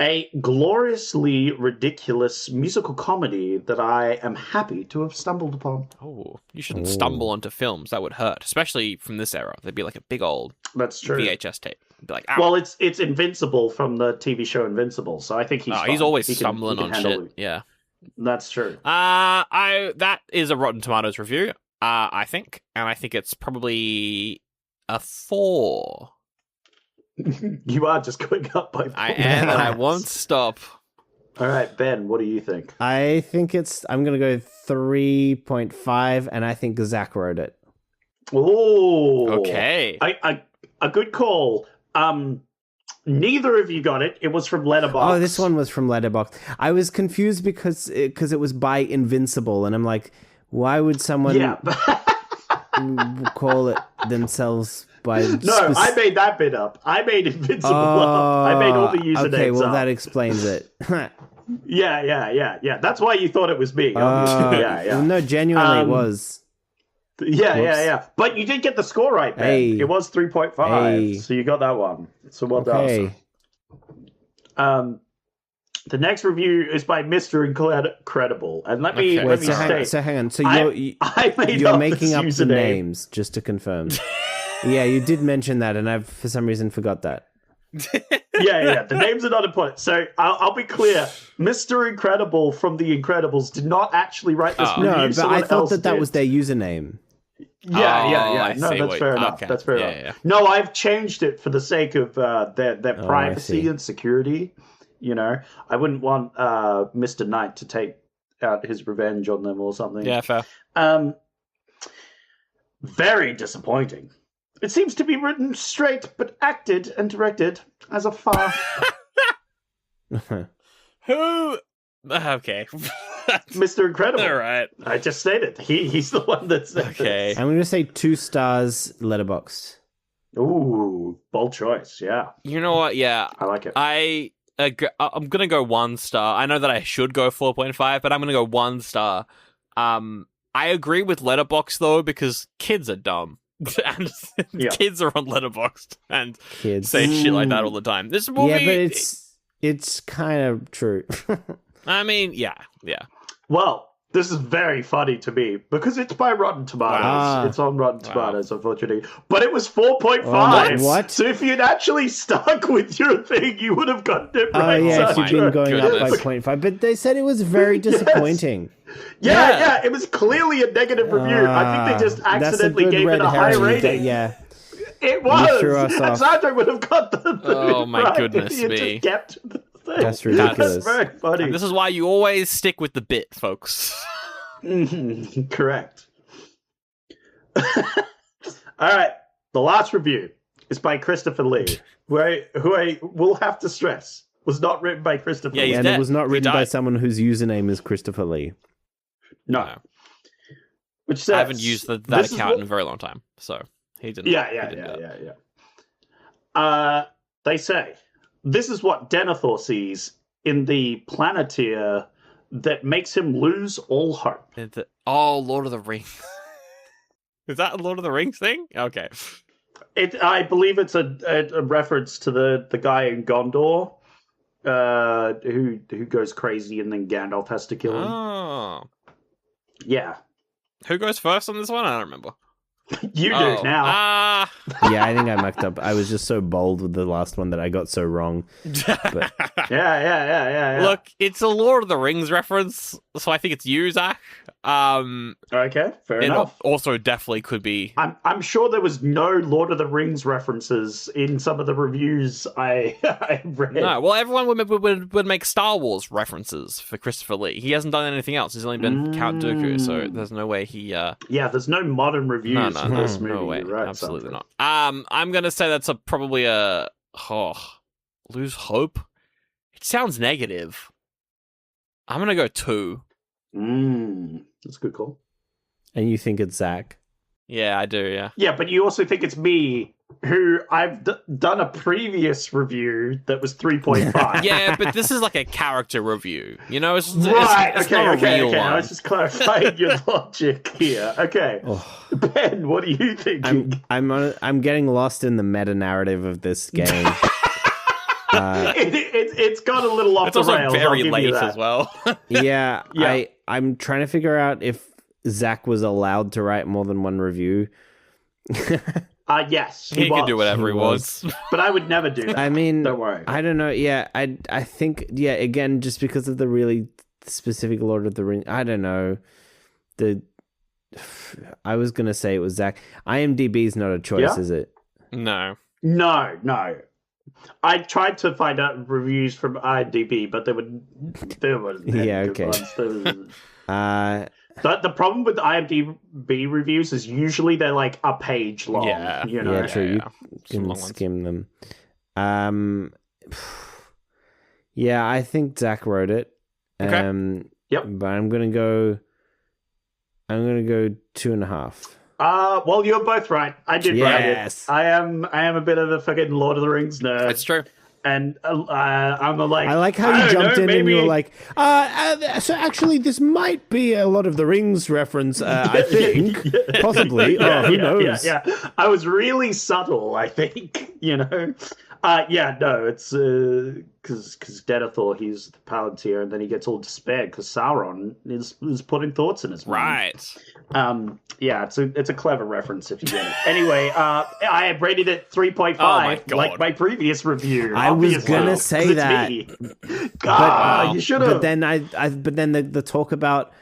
"A gloriously ridiculous musical comedy that I am happy to have stumbled upon." Oh, you shouldn't stumble onto films. That would hurt, especially from this era. There'd be like a big old That's true. VHS tape. It'd be like, ow. Well, it's Invincible from the TV show Invincible, so I think he's fine. He's always He can stumbling on handle shit. it. Yeah. That's true. That is a Rotten Tomatoes review. I think, and I think it's probably a 4. You are just going up by 4. I am, and I won't stop. All right, Ben, what do you think? I think I'm going to go 3.5, and I think Zach wrote it. Oh, Okay. A good call. Neither of you got it. It was from Letterboxd. Oh, this one was from Letterboxd. I was confused because it was by Invincible, and I'm like, why would someone call it themselves by... No, I made that bit up. I made Invincible up. I made all the usernames up. Okay, well, that explains it. Yeah. That's why you thought it was me. Yeah. No, genuinely it was. Yeah. But you did get the score right, Ben. Hey. It was 3.5, so you got that one. So well done. The next review is by Mr. Incredible. And let me state... So hang on. So you're making up the username. names, just to confirm. Yeah, you did mention that, and I for some reason forgot that. Yeah. The names are not important. So I'll be clear. Mr. Incredible from The Incredibles did not actually write this review. No, but I thought that was their username. Yeah. No, see. That's fair enough. Okay. That's fair enough. Yeah. No, I've changed it for the sake of their privacy and security. You know, I wouldn't want Mr. Knight to take out his revenge on them or something. Yeah, fair. Very disappointing. It seems to be written straight, but acted and directed as a farce. Who? Okay. Mr. Incredible. All right. I just stated. He's the one that said Okay. this. I'm going to say 2 stars Letterboxd. Ooh, bold choice. Yeah. You know what? Yeah. I like it. I'm going to go 1 star. I know that I should go 4.5, but I'm going to go 1 star. I agree with Letterboxd, though, because kids are dumb. and Yeah. kids are on Letterboxd and Kids. say shit like that all the time. This movie, Yeah, but it's kind of true. I mean, yeah. Well, this is very funny to me because it's by Rotten Tomatoes. Wow. It's on Rotten Tomatoes, unfortunately. But it was 4.5. Oh, what? So if you'd actually stuck with your thing, you would have gotten it Oh right. yeah, Sandro. it's been going up by goodness. 0.5. But they said it was very disappointing. Yeah, it was clearly a negative review. I think they just That's a accidentally good gave red it a high herring. rating. Yeah. It was. threw us And off. Sandro would have got the Oh, my right goodness if he had me. just kept the thing. That's ridiculous. That's very funny. And this is why you always stick with the bit, folks. Correct. All right. The last review is by Christopher Lee, who I will have to stress was not written by Christopher Yeah, Lee. he's And dead. it was not He written by died. someone whose username is Christopher Lee. No. Which says, I haven't used that this is account what- in a very long time, so he didn't. Yeah. he didn't do that. They say, this is what Denethor sees in the Planeteer that makes him lose all hope. Oh, Lord of the Rings. Is that a Lord of the Rings thing? Okay. I believe it's a reference to the guy in Gondor who goes crazy and then Gandalf has to kill him. Oh. Yeah. Who goes first on this one? I don't remember. You do Oh. now. Yeah, I think I mucked up. I was just so bold with the last one that I got so wrong. But Yeah. Look, it's a Lord of the Rings reference, so I think it's you, Zach. Okay, fair It enough. also definitely could be. I'm sure there was no Lord of the Rings references in some of the reviews I read. No, well, everyone would make Star Wars references for Christopher Lee. He hasn't done anything else. He's only been Count Dooku, so there's no way he. Yeah, there's no modern reviews for this movie. No way, You're right, absolutely Sandro. not. I'm gonna say that's probably a lose hope. It sounds negative. I'm gonna go 2. That's a good call. and you think it's Zach. Yeah, I do. Yeah. Yeah, but you also think it's me, who I've done a previous review that was 3.5. Yeah, but this is like a character review. You know, it's Right, it's not a real okay. one. I was just clarifying your logic here. Okay. Oh. Ben, what are you thinking? I'm getting lost in the meta narrative of this game. It's got a little off It's the also rails. I'll very give you late that. as well. Yeah, Yeah. I'm trying to figure out if Zach was allowed to write more than one review. Yes, He can was. do whatever he was. wants. But I would never do that. I mean, Don't worry. I don't know. Yeah, I think again, just because of the really specific Lord of the Rings, I don't know. I was gonna say it was Zach. IMDb is not a choice, Yeah? is it? No. No. I tried to find out reviews from IMDb, but there wasn't any Yeah, good okay. ones. There was- Uh, The problem with IMDb reviews is usually they're like a page long. Yeah. You know? yeah, true. You Some can long ones. skim them. Yeah, I think Zach wrote it. Okay. Yep. But I'm gonna go 2.5. Well, you're both right. I did write Yes. it. I am a bit of a fucking Lord of the Rings nerd. It's true. And I'm like, I like how I you don't jumped know, in and you maybe- were like, so actually this might be a Lord of the Rings reference, I think. Possibly. Who knows? Yeah. I was really subtle, I think, you know. No, it's because Denethor, he's the Palantir, and then he gets all despaired because Sauron is putting thoughts in his mind. Right. It's a clever reference if you get it. Anyway, I have rated it 3.5, Oh my God. like my previous review. I was obviously, gonna 'cause say it's that. me. God, you should have. But then but then the talk about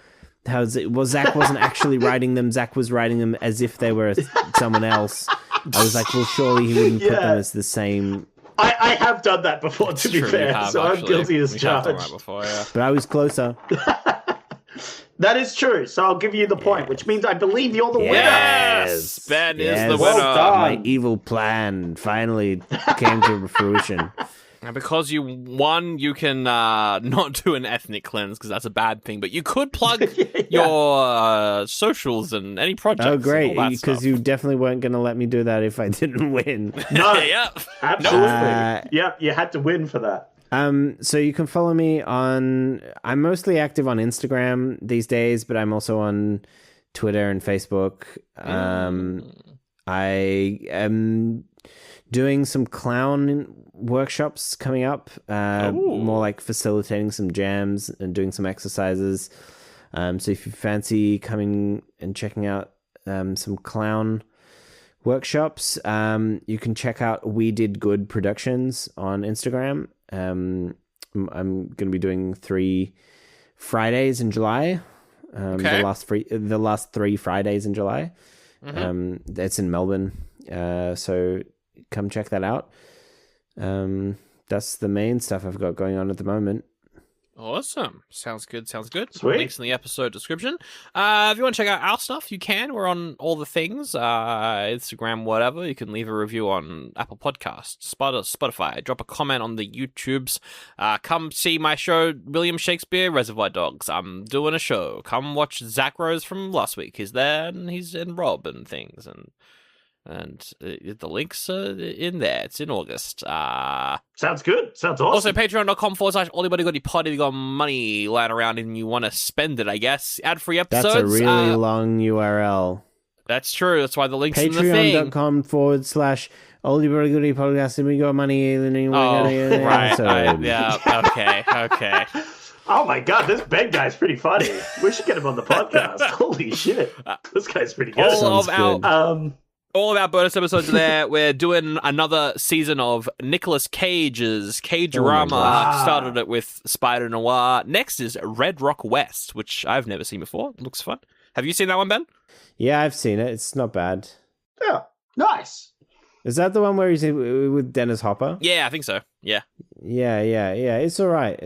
how Zach wasn't actually writing them. Zach was writing them as if they were someone else. I was like, well, surely he wouldn't put them as the same. I have done that before, to be True, you fair, have, so actually. I'm guilty as We have done charged. that before, yeah. But I was closer. That is true, so I'll give you the point, which means I believe you're the winner. Yes! Ben is the Yes. winner. Well done. My evil plan finally came to fruition. And because you won, you can not do an ethnic cleanse because that's a bad thing. But you could plug your socials and any projects. Oh, great! and all that Because stuff. you definitely weren't going to let me do that if I didn't win. No, Yep. absolutely. Yep, you had to win for that. So you can follow me on. I'm mostly active on Instagram these days, but I'm also on Twitter and Facebook. I am doing some clown workshops coming up, more like facilitating some jams and doing some exercises. So if you fancy coming and checking out some clown workshops, you can check out We Did Good Productions on Instagram. I'm going to be doing 3 Fridays in July. The last 3 Fridays in July. That's in Melbourne. So come check that out. That's the main stuff I've got going on at the moment. Awesome. Sounds good. Sweet. Links in the episode description. If you want to check out our stuff, you can. We're on all the things. Instagram, whatever. You can leave a review on Apple Podcasts, Spotify. Drop a comment on the YouTubes. Come see my show, William Shakespeare, Reservoir Dogs. I'm doing a show. Come watch Zach Rose from last week. He's there, and he's in Rob and things. And the links are in there. It's in August. Sounds good. Sounds awesome. Also, patreon.com/OldieBuddyGoodie. If you got money lying around and you want to spend it, I guess. Ad-free episodes. That's a really long URL. That's true. That's why the link's in the thing. Patreon.com/OldieBuddyGoodie podcast. And we got money. Right. Okay. Oh my god, this Ben guy's pretty funny. We should get him on the podcast. Holy shit. This guy's pretty good. All of our bonus episodes are there. We're doing another season of Nicolas Cage's Cage-rama. Started it with Spider Noir. Next is Red Rock West, which I've never seen before. It looks fun. Have you seen that one, Ben? Yeah, I've seen it. It's not bad. Yeah, nice. Is that the one where he's with Dennis Hopper? Yeah, I think so. Yeah. Yeah. It's all right.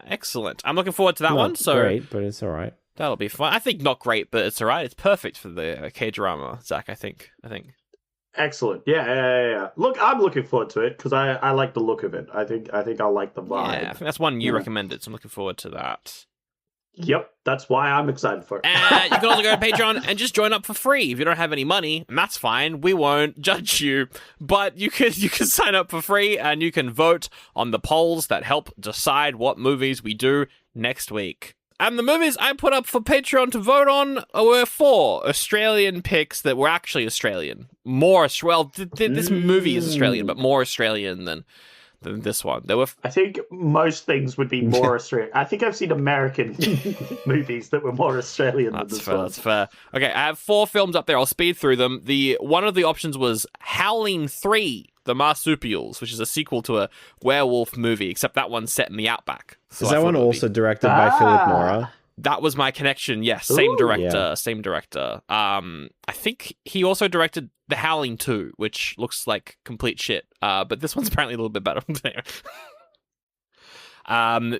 Excellent. I'm looking forward to that not one. So great, but it's all right. That'll be fun. I think not great, but it's all right. It's perfect for the Cage-rama, Zach, I think. Excellent. Yeah. Look, I'm looking forward to it because I like the look of it. I think I'll like the vibe. Yeah, I think that's one you recommended, so I'm looking forward to that. Yep, that's why I'm excited for it. You can also go to Patreon and just join up for free. If you don't have any money, and that's fine. We won't judge you. But you can sign up for free and you can vote on the polls that help decide what movies we do next week. And the movies I put up for Patreon to vote on were 4 Australian picks that were actually Australian. This movie is Australian, but more Australian than this one. I think most things would be more Australian. I think I've seen American movies that were more Australian than this one. That's fair. Okay, I have 4 films up there. I'll speed through them. One of the options was Howling 3, The Marsupials, which is a sequel to a werewolf movie, except that one's set in the outback. So is that one also directed by Philip Mora? That was my connection, yes. Same director. I think he also directed The Howling 2, which looks like complete shit. But this one's apparently a little bit better.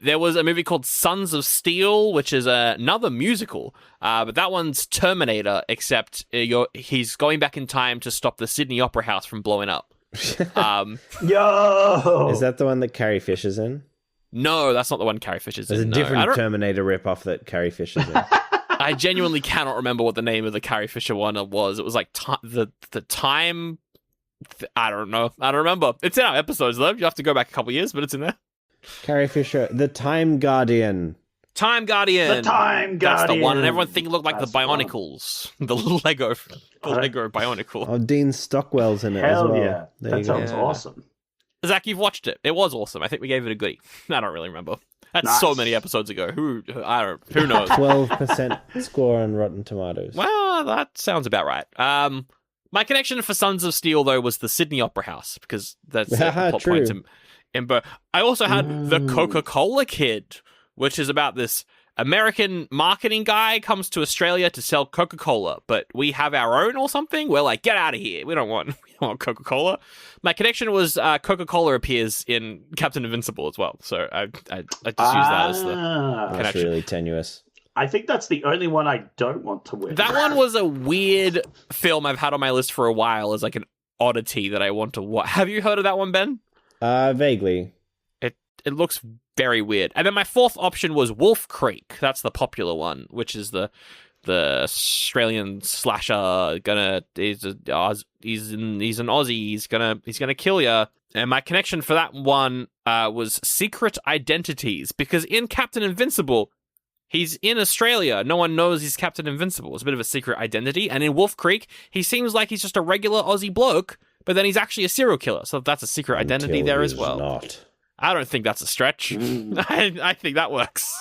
There was a movie called Sons of Steel, which is another musical. But that one's Terminator, except he's going back in time to stop the Sydney Opera House from blowing up. Yo! Is that the one that Carrie Fisher's in? No, that's not the one Carrie Fisher's in. There's a different Terminator ripoff that Carrie Fisher's in. I genuinely cannot remember what the name of the Carrie Fisher one was. It was like the time. I don't know. I don't remember. It's in our episodes though. You have to go back a couple years, but it's in there. Carrie Fisher, the Time Guardian. Time Guardian. The Time Guardian. That's the one, and everyone think it looked like the Bionicles, the Lego Bionicle. Oh, Dean Stockwell's in it as well. Yeah, that sounds awesome. Zach, you've watched it. It was awesome. I think we gave it a goodie. I don't really remember. That's so many episodes ago. Who knows? 12% score on Rotten Tomatoes. Well, that sounds about right. My connection for Sons of Steel, though, was the Sydney Opera House, because that's the plot points in both. I also had The Coca-Cola Kid, which is about this American marketing guy comes to Australia to sell Coca-Cola, but we have our own or something. We're like, get out of here. We don't want Coca-Cola. My connection was Coca-Cola appears in Captain Invincible as well. So I just use that as the connection. That's really tenuous. I think that's the only one I don't want to win. That one was a weird film I've had on my list for a while as like an oddity that I want to watch. Have you heard of that one, Ben? Vaguely. It looks very weird. And then my 4th option was Wolf Creek. That's the popular one, which is the Australian slasher. He's an Aussie. He's gonna kill ya. And my connection for that one was Secret Identities, because in Captain Invincible, He's in Australia. No one knows he's Captain Invincible. It's a bit of a secret identity. And in Wolf Creek, he seems like he's just a regular Aussie bloke, but then he's actually a serial killer. So that's a secret identity there as well. Not. I don't think that's a stretch. I think that works.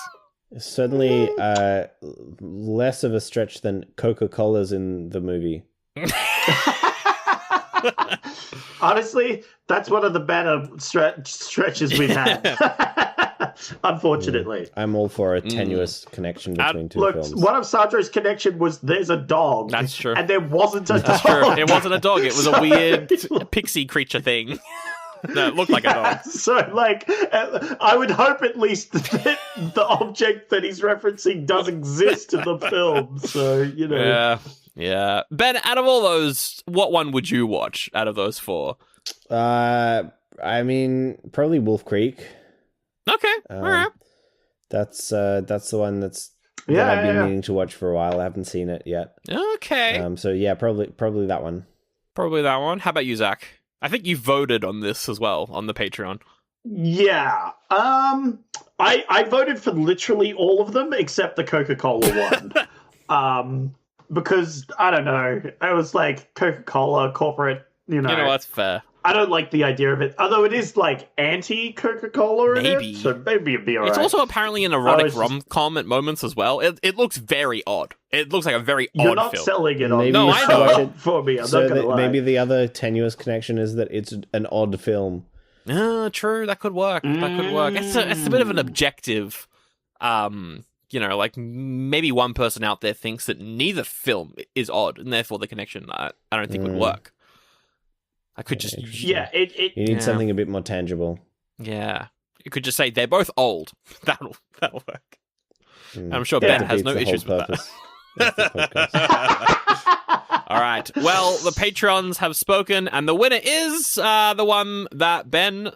Certainly less of a stretch than Coca-Cola's in the movie. Honestly, that's one of the better stretches we've had. Unfortunately. I'm all for a tenuous connection between two films. One of Sandro's connection was there's a dog. That's true. And there wasn't a dog. That's true. It wasn't a dog. It was a weird pixie creature thing. No, it looked like a dog. So, I would hope at least that the object that he's referencing does exist in the film. So, Yeah. Ben, out of all those, what one would you watch out of those four? I mean, probably Wolf Creek. Okay, all right. That's the one that I've been meaning to watch for a while. I haven't seen it yet. Okay. So yeah, probably that one. Probably that one. How about you, Zach? I think you voted on this as well on the Patreon. Yeah. I voted for literally all of them except the Coca-Cola one. Because I don't know, I was like Coca-Cola corporate. You know, that's fair. I don't like the idea of it, although it is like anti-Coca-Cola Maybe. in it, so maybe it'd be alright. It's also apparently an erotic rom-com at moments as well. It looks very odd. It looks like a very odd film. You're not selling it on Maybe No, I know. for me. I'm not gonna lie. Maybe the other tenuous connection is that it's an odd film. True. That could work. It's a bit of an objective. Maybe one person out there thinks that neither film is odd, and therefore the connection I don't think would work. I could just... Yeah, you need something a bit more tangible. Yeah. You could just say, they're both old. That'll work. I'm sure Ben has no issues with that. All right. Well, the Patrons have spoken, and the winner is the one that Ben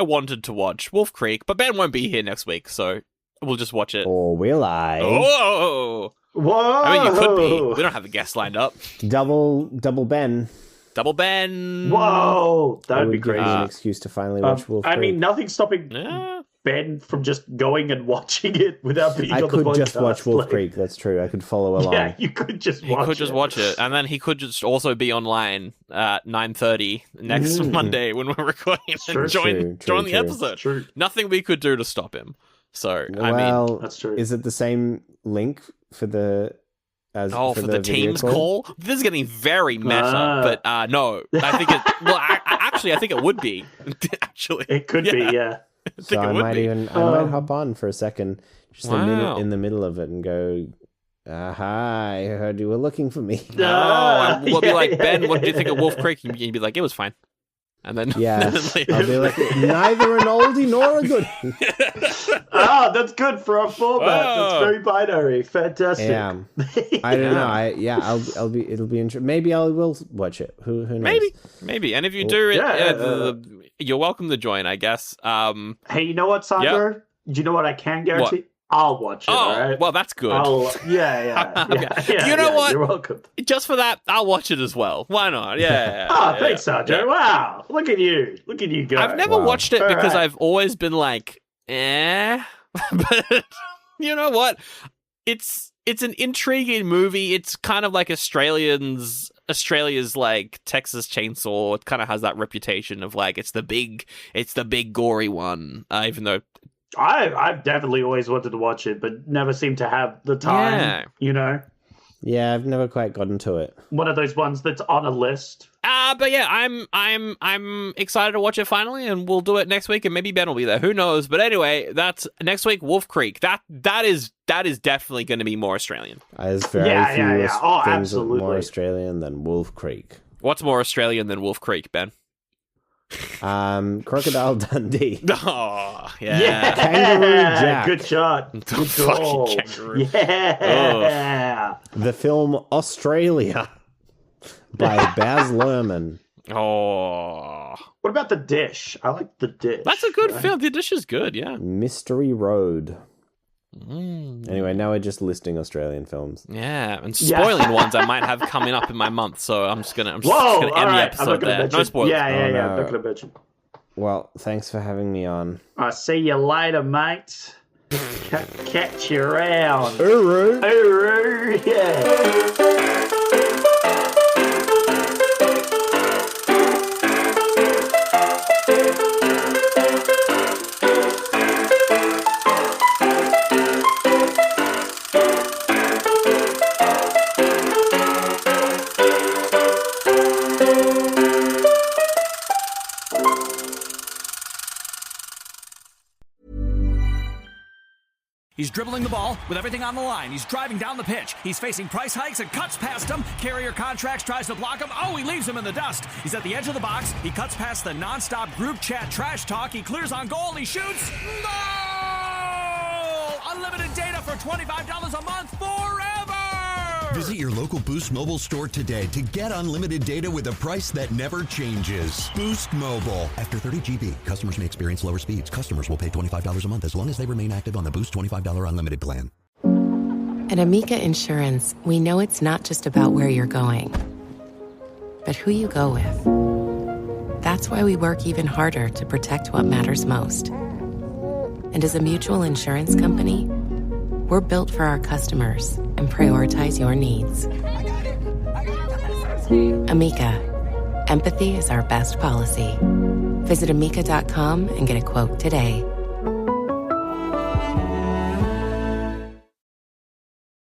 wanted to watch, Wolf Creek. But Ben won't be here next week, so we'll just watch it. Or will I? Oh! Whoa! I mean, you could be. We don't have a guest lined up. Double Ben. Double Ben. Whoa! That would be great. great. An excuse to finally watch Wolf Creek. I mean, nothing's stopping Ben from just going and watching it without being on the podcast. I could just watch Wolf Creek. That's true. I could follow along. Yeah, you could just watch it. He could just watch it. And then he could just also be online at 9:30 next Monday when we're recording and join the episode. True. Nothing we could do to stop him. So, well, that's true. Is it the same link for the... for the Teams call? This is getting very meta, but no. I think it... Well, actually, I think it would be. Actually. It could be, yeah. I might hop on for a second, just in the middle of it and go, aha, I heard you were looking for me. No, we'll be like, Ben, what did you think of Wolf Creek? And you'd be like, it was fine. And then... Yeah, I'll be like, neither an oldie nor a goodie. That's good for our format. That's very binary. Fantastic. Yeah. I don't know. It'll be interesting. Maybe I will watch it. Who knows? Maybe. And if you do you're welcome to join, I guess. Hey, you know what, Sandro? Do you know what I can guarantee? What? I'll watch it, all right? Well, that's good. Yeah. You know what? You're welcome. Just for that, I'll watch it as well. Why not? Yeah. Thanks, Sandro. Yeah. Wow. Look at you go. I've never watched it because I've always been like, But you know what? It's an intriguing movie. It's kind of like Australia's like Texas Chainsaw. It kind of has that reputation of like it's the big gory one. Even though I've definitely always wanted to watch it, but never seemed to have the time. Yeah. You know. Yeah, I've never quite gotten to it. One of those ones that's on a list. But yeah, I'm excited to watch it finally, and we'll do it next week, and maybe Ben will be there. Who knows? But anyway, that's next week. Wolf Creek. That is definitely going to be more Australian. There's very few things more Australian than Wolf Creek. What's more Australian than Wolf Creek, Ben? Crocodile Dundee. Oh, yeah. Kangaroo Jack. Good shot. Good goal. Kangaroo. Yeah. The film Australia by Baz Luhrmann. Oh. What about The Dish? I like The Dish. That's a good film. The Dish is good, yeah. Mystery Road. Anyway, now we're just listing Australian films. Yeah, and spoiling ones I might have coming up in my month, so I'm just gonna end the episode there. No spoilers. Yeah, I'm not gonna mention. Well, thanks for having me on. I'll see you later, mate. Catch you around. Uru. Yeah. He's dribbling the ball with everything on the line. He's driving down the pitch. He's facing price hikes and cuts past him. Carrier contracts, tries to block him. Oh, he leaves him in the dust. He's at the edge of the box. He cuts past the nonstop group chat trash talk. He clears on goal. He shoots. Goal! Unlimited data for $25 a month forever! Visit your local Boost Mobile store today to get unlimited data with a price that never changes. Boost Mobile. After 30 GB, customers may experience lower speeds. Customers will pay $25 a month as long as they remain active on the Boost $25 unlimited plan. At Amica Insurance, we know it's not just about where you're going, but who you go with. That's why we work even harder to protect what matters most. And as a mutual insurance company, we're built for our customers and prioritize your needs. Amica. Empathy is our best policy. Visit amica.com and get a quote today.